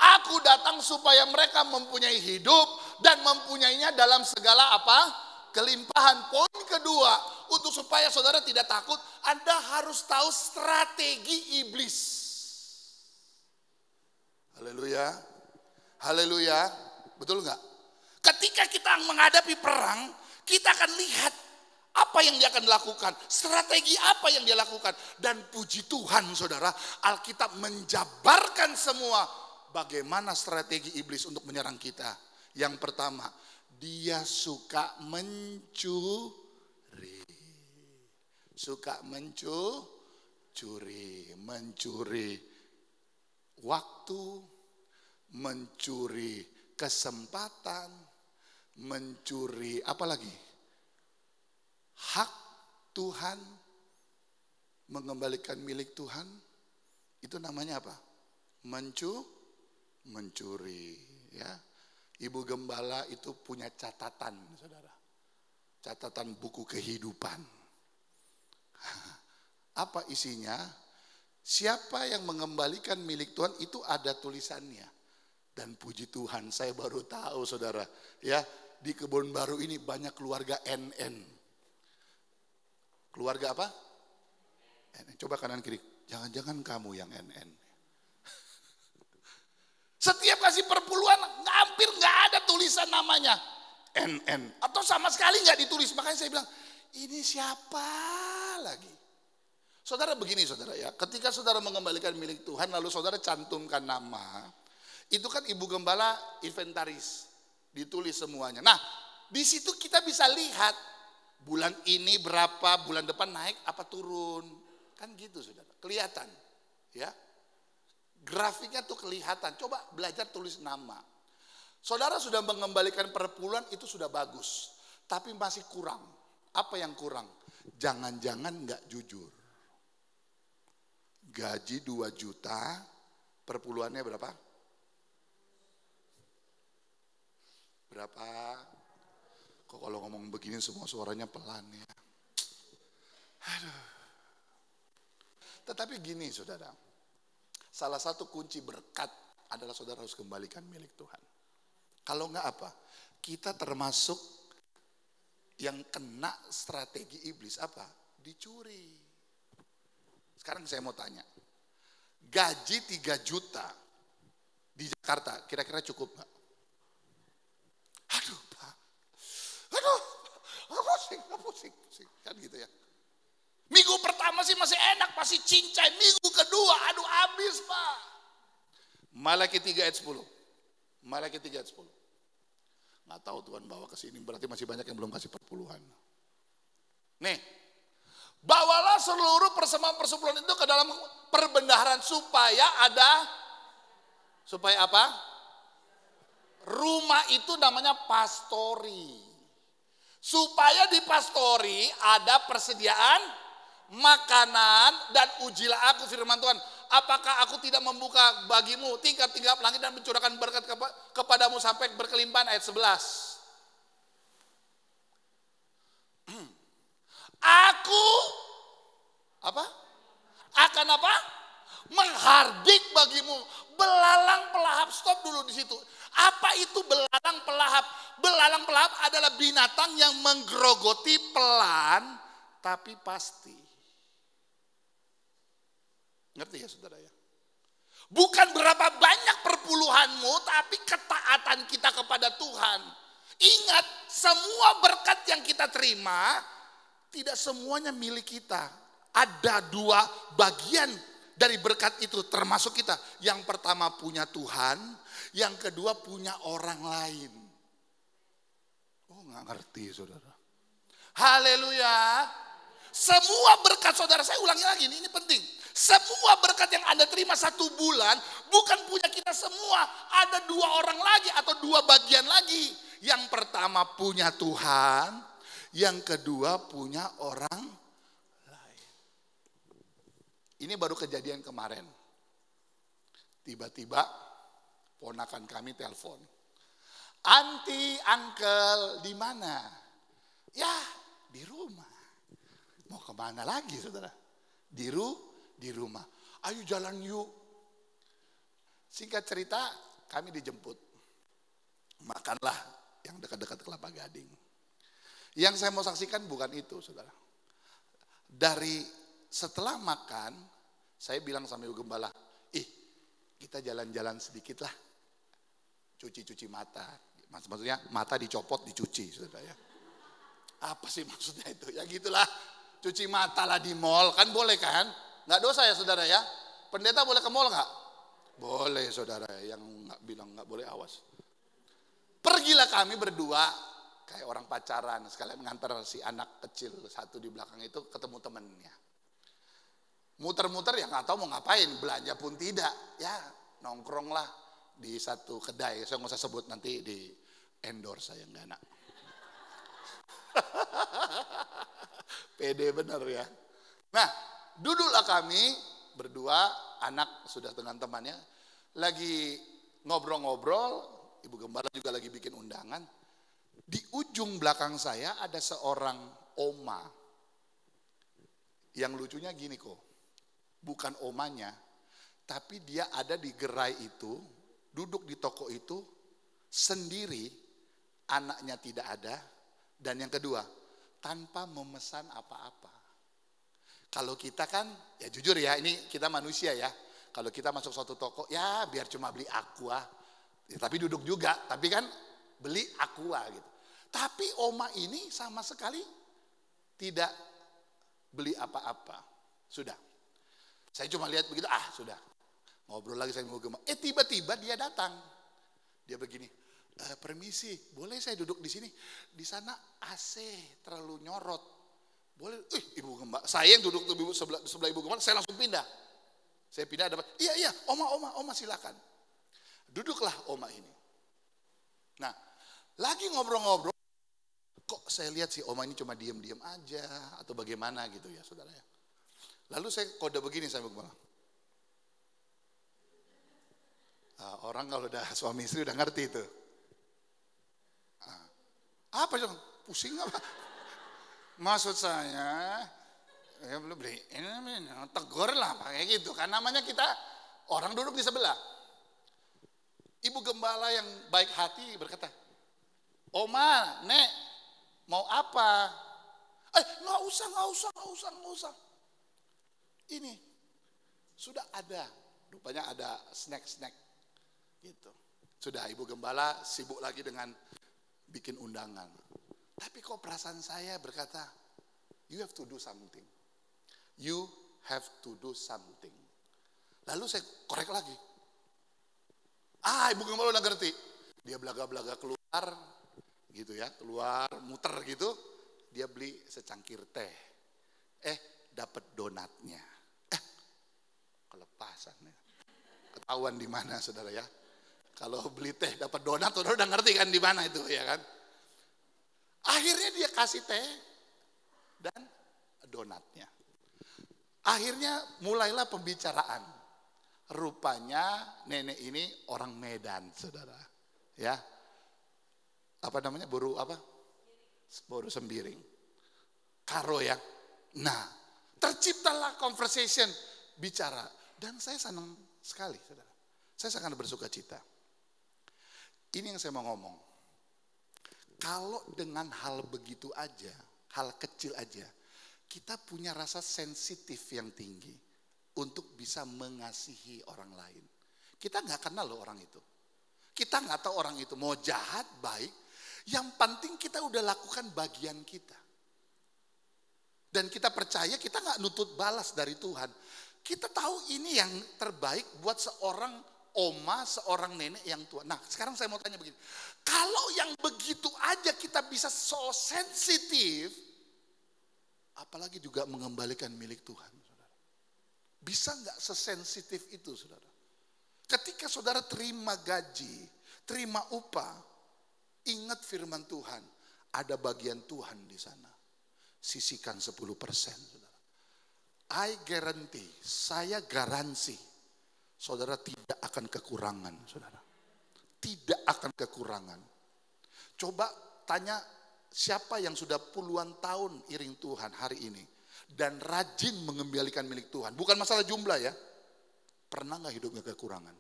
Aku datang supaya mereka mempunyai hidup dan mempunyainya dalam segala apa? Kelimpahan. Poin kedua, untuk supaya saudara tidak takut, Anda harus tahu strategi iblis. Haleluya. Haleluya. Betul enggak? Ketika kita menghadapi perang, kita akan lihat apa yang dia akan lakukan, strategi apa yang dia lakukan. Dan puji Tuhan saudara, Alkitab menjabarkan semua bagaimana strategi iblis untuk menyerang kita. Yang pertama, dia suka mencuri. suka mencuri waktu, mencuri kesempatan, mencuri apa lagi? Hak Tuhan, mengembalikan milik Tuhan. Itu namanya apa? Mencuri, ya. Ibu gembala itu punya catatan, saudara. Catatan buku kehidupan. Apa isinya? Siapa yang mengembalikan milik Tuhan itu ada tulisannya. Dan puji Tuhan, saya baru tahu, saudara, ya, di Kebon Baru ini banyak keluarga NN. Keluarga apa? NN. Coba kanan kiri. Jangan-jangan kamu yang NN. Setiap kasih perpuluhan hampir nggak ada tulisan namanya NN. Atau sama sekali nggak ditulis. Makanya saya bilang, ini siapa lagi? Saudara begini saudara ya. Ketika saudara mengembalikan milik Tuhan lalu saudara cantumkan nama. Itu kan ibu gembala inventaris. Ditulis semuanya. Nah di situ kita bisa lihat. Bulan ini berapa, bulan depan naik apa turun. Kan gitu saudara. Kelihatan. Ya. Grafiknya tuh kelihatan. Coba belajar tulis nama. Saudara sudah mengembalikan perpuluhan itu sudah bagus. Tapi masih kurang. Apa yang kurang? Jangan-jangan nggak jujur. Gaji 2 juta, perpuluhannya berapa? Berapa? Kok kalau ngomong begini semua suaranya pelan ya. Aduh. Tetapi gini saudara. Salah satu kunci berkat adalah saudara harus kembalikan milik Tuhan. Kalau enggak apa? Kita termasuk yang kena strategi iblis apa? Dicuri. Sekarang saya mau tanya. Gaji 3 juta di Jakarta kira-kira cukup enggak? Aduh Pak. Aduh. Pusing. Kan gitu ya. Minggu pertama sih masih enak, masih cincai. Minggu kedua, aduh habis Pak. Malaki 3 ayat 10. Malaki 3 ayat 10. Nggak tahu Tuhan bawa ke sini, berarti masih banyak yang belum kasih perpuluhan. Nih, bawalah seluruh persembahan persepuluhan itu ke dalam perbendaharaan supaya apa? Rumah itu namanya pastori. Supaya di pastori ada persediaan makanan dan ujilah aku firman Tuhan. Apakah aku tidak membuka bagimu tingkap-tingkap langit dan mencurahkan berkat kepadamu sampai berkelimpahan ayat 11. Aku apa? Akan apa? Menghardik bagimu belalang pelahap. Stop dulu di situ. Apa itu belalang pelahap? Belalang pelahap adalah binatang yang menggerogoti pelan tapi pasti. Ngerti ya saudara ya? Bukan berapa banyak perpuluhanmu, tapi ketaatan kita kepada Tuhan. Ingat, semua berkat yang kita terima, tidak semuanya milik kita. Ada 2 bagian dari berkat itu termasuk kita. Yang pertama punya Tuhan, yang kedua punya orang lain. Oh nggak ngerti saudara. Haleluya. Semua berkat saudara, saya ulangi lagi, ini penting. Semua berkat yang Anda terima 1 bulan bukan punya kita semua. Ada 2 orang lagi atau 2 bagian lagi. Yang pertama punya Tuhan, yang kedua punya orang lain. Ini baru kejadian kemarin. Tiba-tiba ponakan kami telepon. Anti, uncle di mana? Ya, di rumah. Mau kemana lagi saudara? Di rumah. Ayo jalan yuk. Singkat cerita kami dijemput. Makanlah yang dekat-dekat Kelapa Gading. Yang saya mau saksikan bukan itu saudara. Dari setelah makan saya bilang sama ibu gembala. Kita jalan-jalan sedikit lah. Cuci-cuci mata. Maksudnya mata dicopot dicuci saudara ya. Apa sih maksudnya itu? Ya gitulah. Cuci mata lah di mall. Kan boleh kan? Nggak dosa ya saudara ya. Pendeta boleh ke mall nggak? Boleh saudara, yang nggak bilang nggak boleh awas. Pergilah kami berdua kayak orang pacaran, sekalian mengantar si anak kecil satu di belakang itu ketemu temennya. Muter-muter ya nggak tahu mau ngapain, belanja pun tidak, ya nongkrong lah di satu kedai. Saya nggak usah sebut, nanti di endorse saya nggak enak. Pede bener ya. Nah, duduklah kami berdua, anak sudah dengan temannya, lagi ngobrol-ngobrol, Ibu Gembala juga lagi bikin undangan. Di ujung belakang saya ada seorang oma. Yang lucunya gini kok, bukan omanya, tapi dia ada di gerai itu, duduk di toko itu, sendiri, anaknya tidak ada, dan yang kedua, tanpa memesan apa-apa. Kalau kita kan, ya jujur ya, ini kita manusia ya, kalau kita masuk suatu toko, ya biar cuma beli aqua, ya, tapi duduk juga, tapi kan beli aqua gitu. Tapi oma ini sama sekali tidak beli apa-apa. Sudah. Saya cuma lihat begitu, sudah. Ngobrol lagi saya mau gemar. Tiba-tiba dia datang. Dia begini, permisi, boleh saya duduk di sini? Di sana AC terlalu nyorot. Boleh? Ibu Gembala, saya yang duduk sebelah Ibu Gembala, saya langsung pindah. Saya pindah dapat, iya, oma silakan. Duduklah oma ini. Nah, lagi ngobrol-ngobrol, kok saya lihat si oma ini cuma diam-diam aja atau bagaimana gitu ya saudara ya. Lalu saya kode begini sama Ibu Gembala. Orang kalau udah suami istri udah ngerti itu. Apa dong? Pusing apa? Maksud saya, ya belum beli. Ini tegur lah kayak gitu. Kan namanya kita orang duduk di sebelah. Ibu Gembala yang baik hati berkata, Oma, Nek, mau apa? Nggak usah. Ini sudah ada, rupanya ada snack gitu. Sudah Ibu Gembala sibuk lagi dengan bikin undangan. Tapi kok perasaan saya berkata, you have to do something. You have to do something. Lalu saya korek lagi. Ibu Gembala udah ngerti. Dia belaga-belaga keluar gitu ya, keluar muter gitu. Dia beli secangkir teh. Dapat donatnya. Kelepasan ya. Ketahuan di mana saudara ya. Kalau beli teh dapat donat, saudara udah ngerti kan di mana itu ya kan. Akhirnya dia kasih teh dan donatnya. Akhirnya mulailah pembicaraan. Rupanya nenek ini orang Medan, saudara. Ya, apa namanya, boru sembiring. Karo ya. Nah, terciptalah conversation, bicara. Dan saya senang sekali, saudara. Saya sangat bersuka cita. Ini yang saya mau ngomong. Kalau dengan hal begitu aja, hal kecil aja, kita punya rasa sensitif yang tinggi untuk bisa mengasihi orang lain. Kita nggak kenal loh orang itu. Kita nggak tahu orang itu mau jahat, baik. Yang penting kita udah lakukan bagian kita. Dan kita percaya kita nggak nutut balas dari Tuhan. Kita tahu ini yang terbaik buat seorang oma, seorang nenek yang tua. Nah, sekarang saya mau tanya begini. Kalau yang begitu aja kita bisa so sensitif, apalagi juga mengembalikan milik Tuhan, saudara. Bisa nggak sesensitif itu, saudara? Ketika saudara terima gaji, terima upah, ingat firman Tuhan, ada bagian Tuhan di sana. Sisihkan 10%, saudara. I guarantee, saya garansi, saudara tidak akan kekurangan, saudara. Tidak akan kekurangan. Coba tanya siapa yang sudah puluhan tahun iring Tuhan hari ini. Dan rajin mengembalikan milik Tuhan. Bukan masalah jumlah ya. Pernah gak hidupnya kekurangan?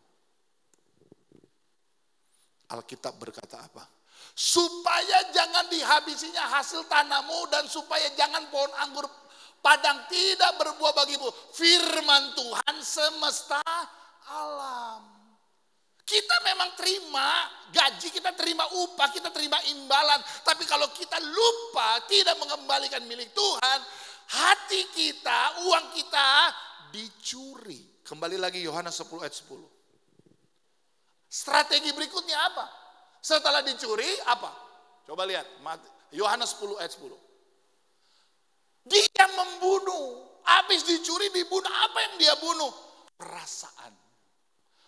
Alkitab berkata apa? Supaya jangan dihabisinya hasil tanahmu. Dan supaya jangan pohon anggur padang tidak berbuah bagimu. Firman Tuhan semesta alam. Kita memang terima gaji, kita terima upah, kita terima imbalan. Tapi kalau kita lupa tidak mengembalikan milik Tuhan, hati kita, uang kita dicuri. Kembali lagi Yohanes 10 ayat 10. Strategi berikutnya apa? Setelah dicuri apa? Coba lihat, Yohanes 10 ayat 10. Dia membunuh, habis dicuri dibunuh. Apa yang dia bunuh? Perasaan.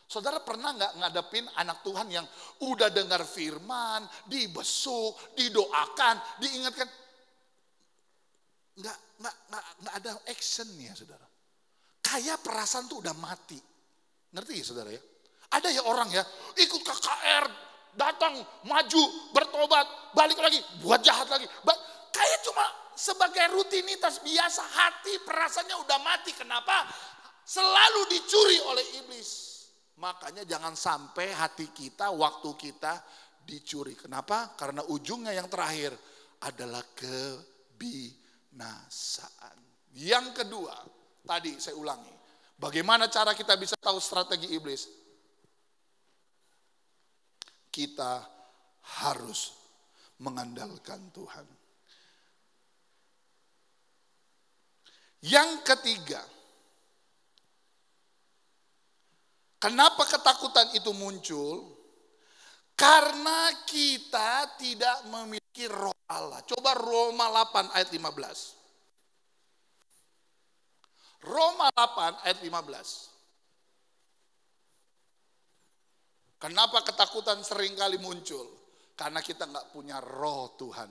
Saudara pernah nggak ngadepin anak Tuhan yang udah dengar firman, dibesuk, didoakan, diingatkan? Nggak ada actionnya, saudara. Kayak perasaan tuh udah mati. Ngerti ya saudara ya? Ada ya orang ya, ikut KKR, datang, maju, bertobat, balik lagi, buat jahat lagi. Kayak cuma sebagai rutinitas biasa, hati perasaannya udah mati. Kenapa? Selalu dicuri oleh iblis. Makanya jangan sampai hati kita, waktu kita dicuri. Kenapa? Karena ujungnya yang terakhir adalah kebinasaan. Yang kedua, tadi saya ulangi. Bagaimana cara kita bisa tahu strategi iblis? Kita harus mengandalkan Tuhan. Yang ketiga, kenapa ketakutan itu muncul? Karena kita tidak memiliki roh Allah. Coba Roma 8 ayat 15. Roma 8 ayat 15. Kenapa ketakutan seringkali muncul? Karena kita nggak punya roh Tuhan.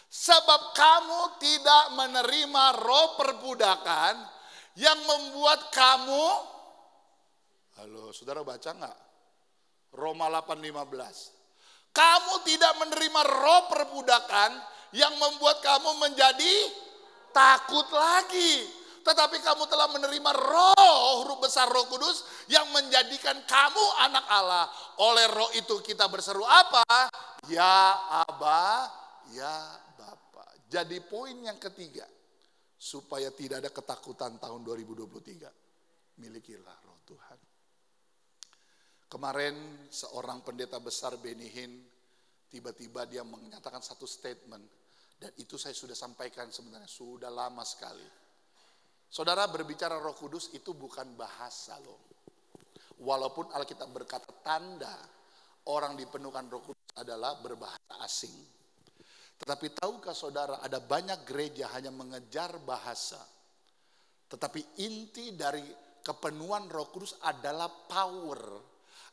Sebab kamu tidak menerima roh perbudakan yang membuat kamu, halo saudara baca nggak? Roma 8:15. Kamu tidak menerima roh perbudakan yang membuat kamu menjadi takut lagi. Tetapi kamu telah menerima roh, huruf besar Roh Kudus yang menjadikan kamu anak Allah. Oleh roh itu kita berseru apa? Ya Aba, ya Bapa. Jadi poin yang ketiga, supaya tidak ada ketakutan tahun 2023. Milikilah roh Tuhan. Kemarin seorang pendeta besar Benny Hinn, tiba-tiba dia menyatakan satu statement. Dan itu saya sudah sampaikan sebenarnya, sudah lama sekali. Saudara, berbicara Roh Kudus itu bukan bahasa loh. Walaupun Alkitab berkata tanda orang dipenuhkan Roh Kudus adalah berbahasa asing. Tetapi tahukah saudara, ada banyak gereja hanya mengejar bahasa. Tetapi inti dari kepenuhan Roh Kudus adalah power,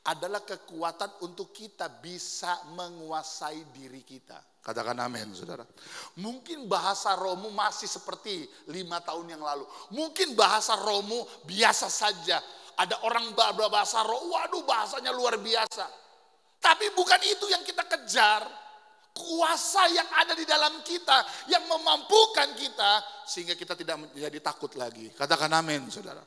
adalah kekuatan untuk kita bisa menguasai diri kita. Katakan amin saudara. Mungkin bahasa rohmu masih seperti 5 tahun yang lalu. Mungkin bahasa rohmu biasa saja. Ada orang berbahasa roh, waduh bahasanya luar biasa. Tapi bukan itu yang kita kejar. Kuasa yang ada di dalam kita, yang memampukan kita, sehingga kita tidak menjadi takut lagi. Katakan amin saudara.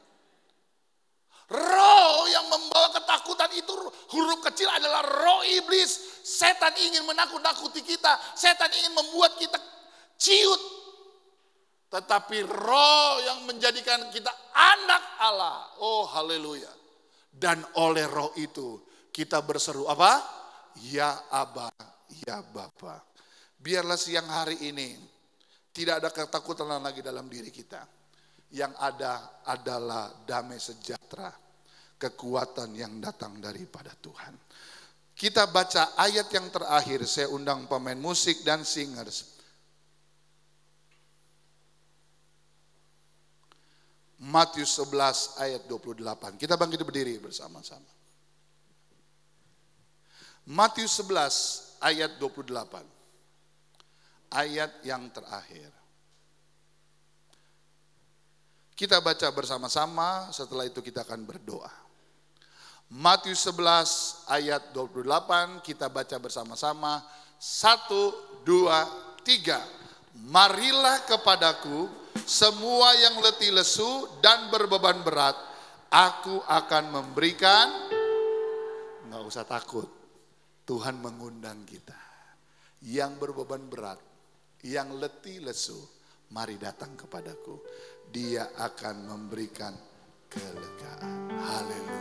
Roh yang membawa ketakutan itu huruf kecil adalah roh iblis. Setan ingin menakut-nakuti kita. Setan ingin membuat kita ciut. Tetapi roh yang menjadikan kita anak Allah. Oh haleluya. Dan oleh roh itu kita berseru apa? Ya Aba, ya Bapa. Biarlah siang hari ini tidak ada ketakutan lagi dalam diri kita. Yang ada adalah damai sejahtera, kekuatan yang datang daripada Tuhan. Kita baca ayat yang terakhir, saya undang pemain musik dan singers. Matius 11 ayat 28. Kita bangkit berdiri bersama-sama. Matius 11 ayat 28. Ayat yang terakhir. Kita baca bersama-sama, setelah itu kita akan berdoa. Matius 11 ayat 28, kita baca bersama-sama. 1, 2, 3. Marilah kepadaku semua yang letih lesu dan berbeban berat, aku akan memberikan. Nggak usah takut, Tuhan mengundang kita. Yang berbeban berat, yang letih lesu, mari datang kepadaku. Dia akan memberikan kelegaan. Haleluya.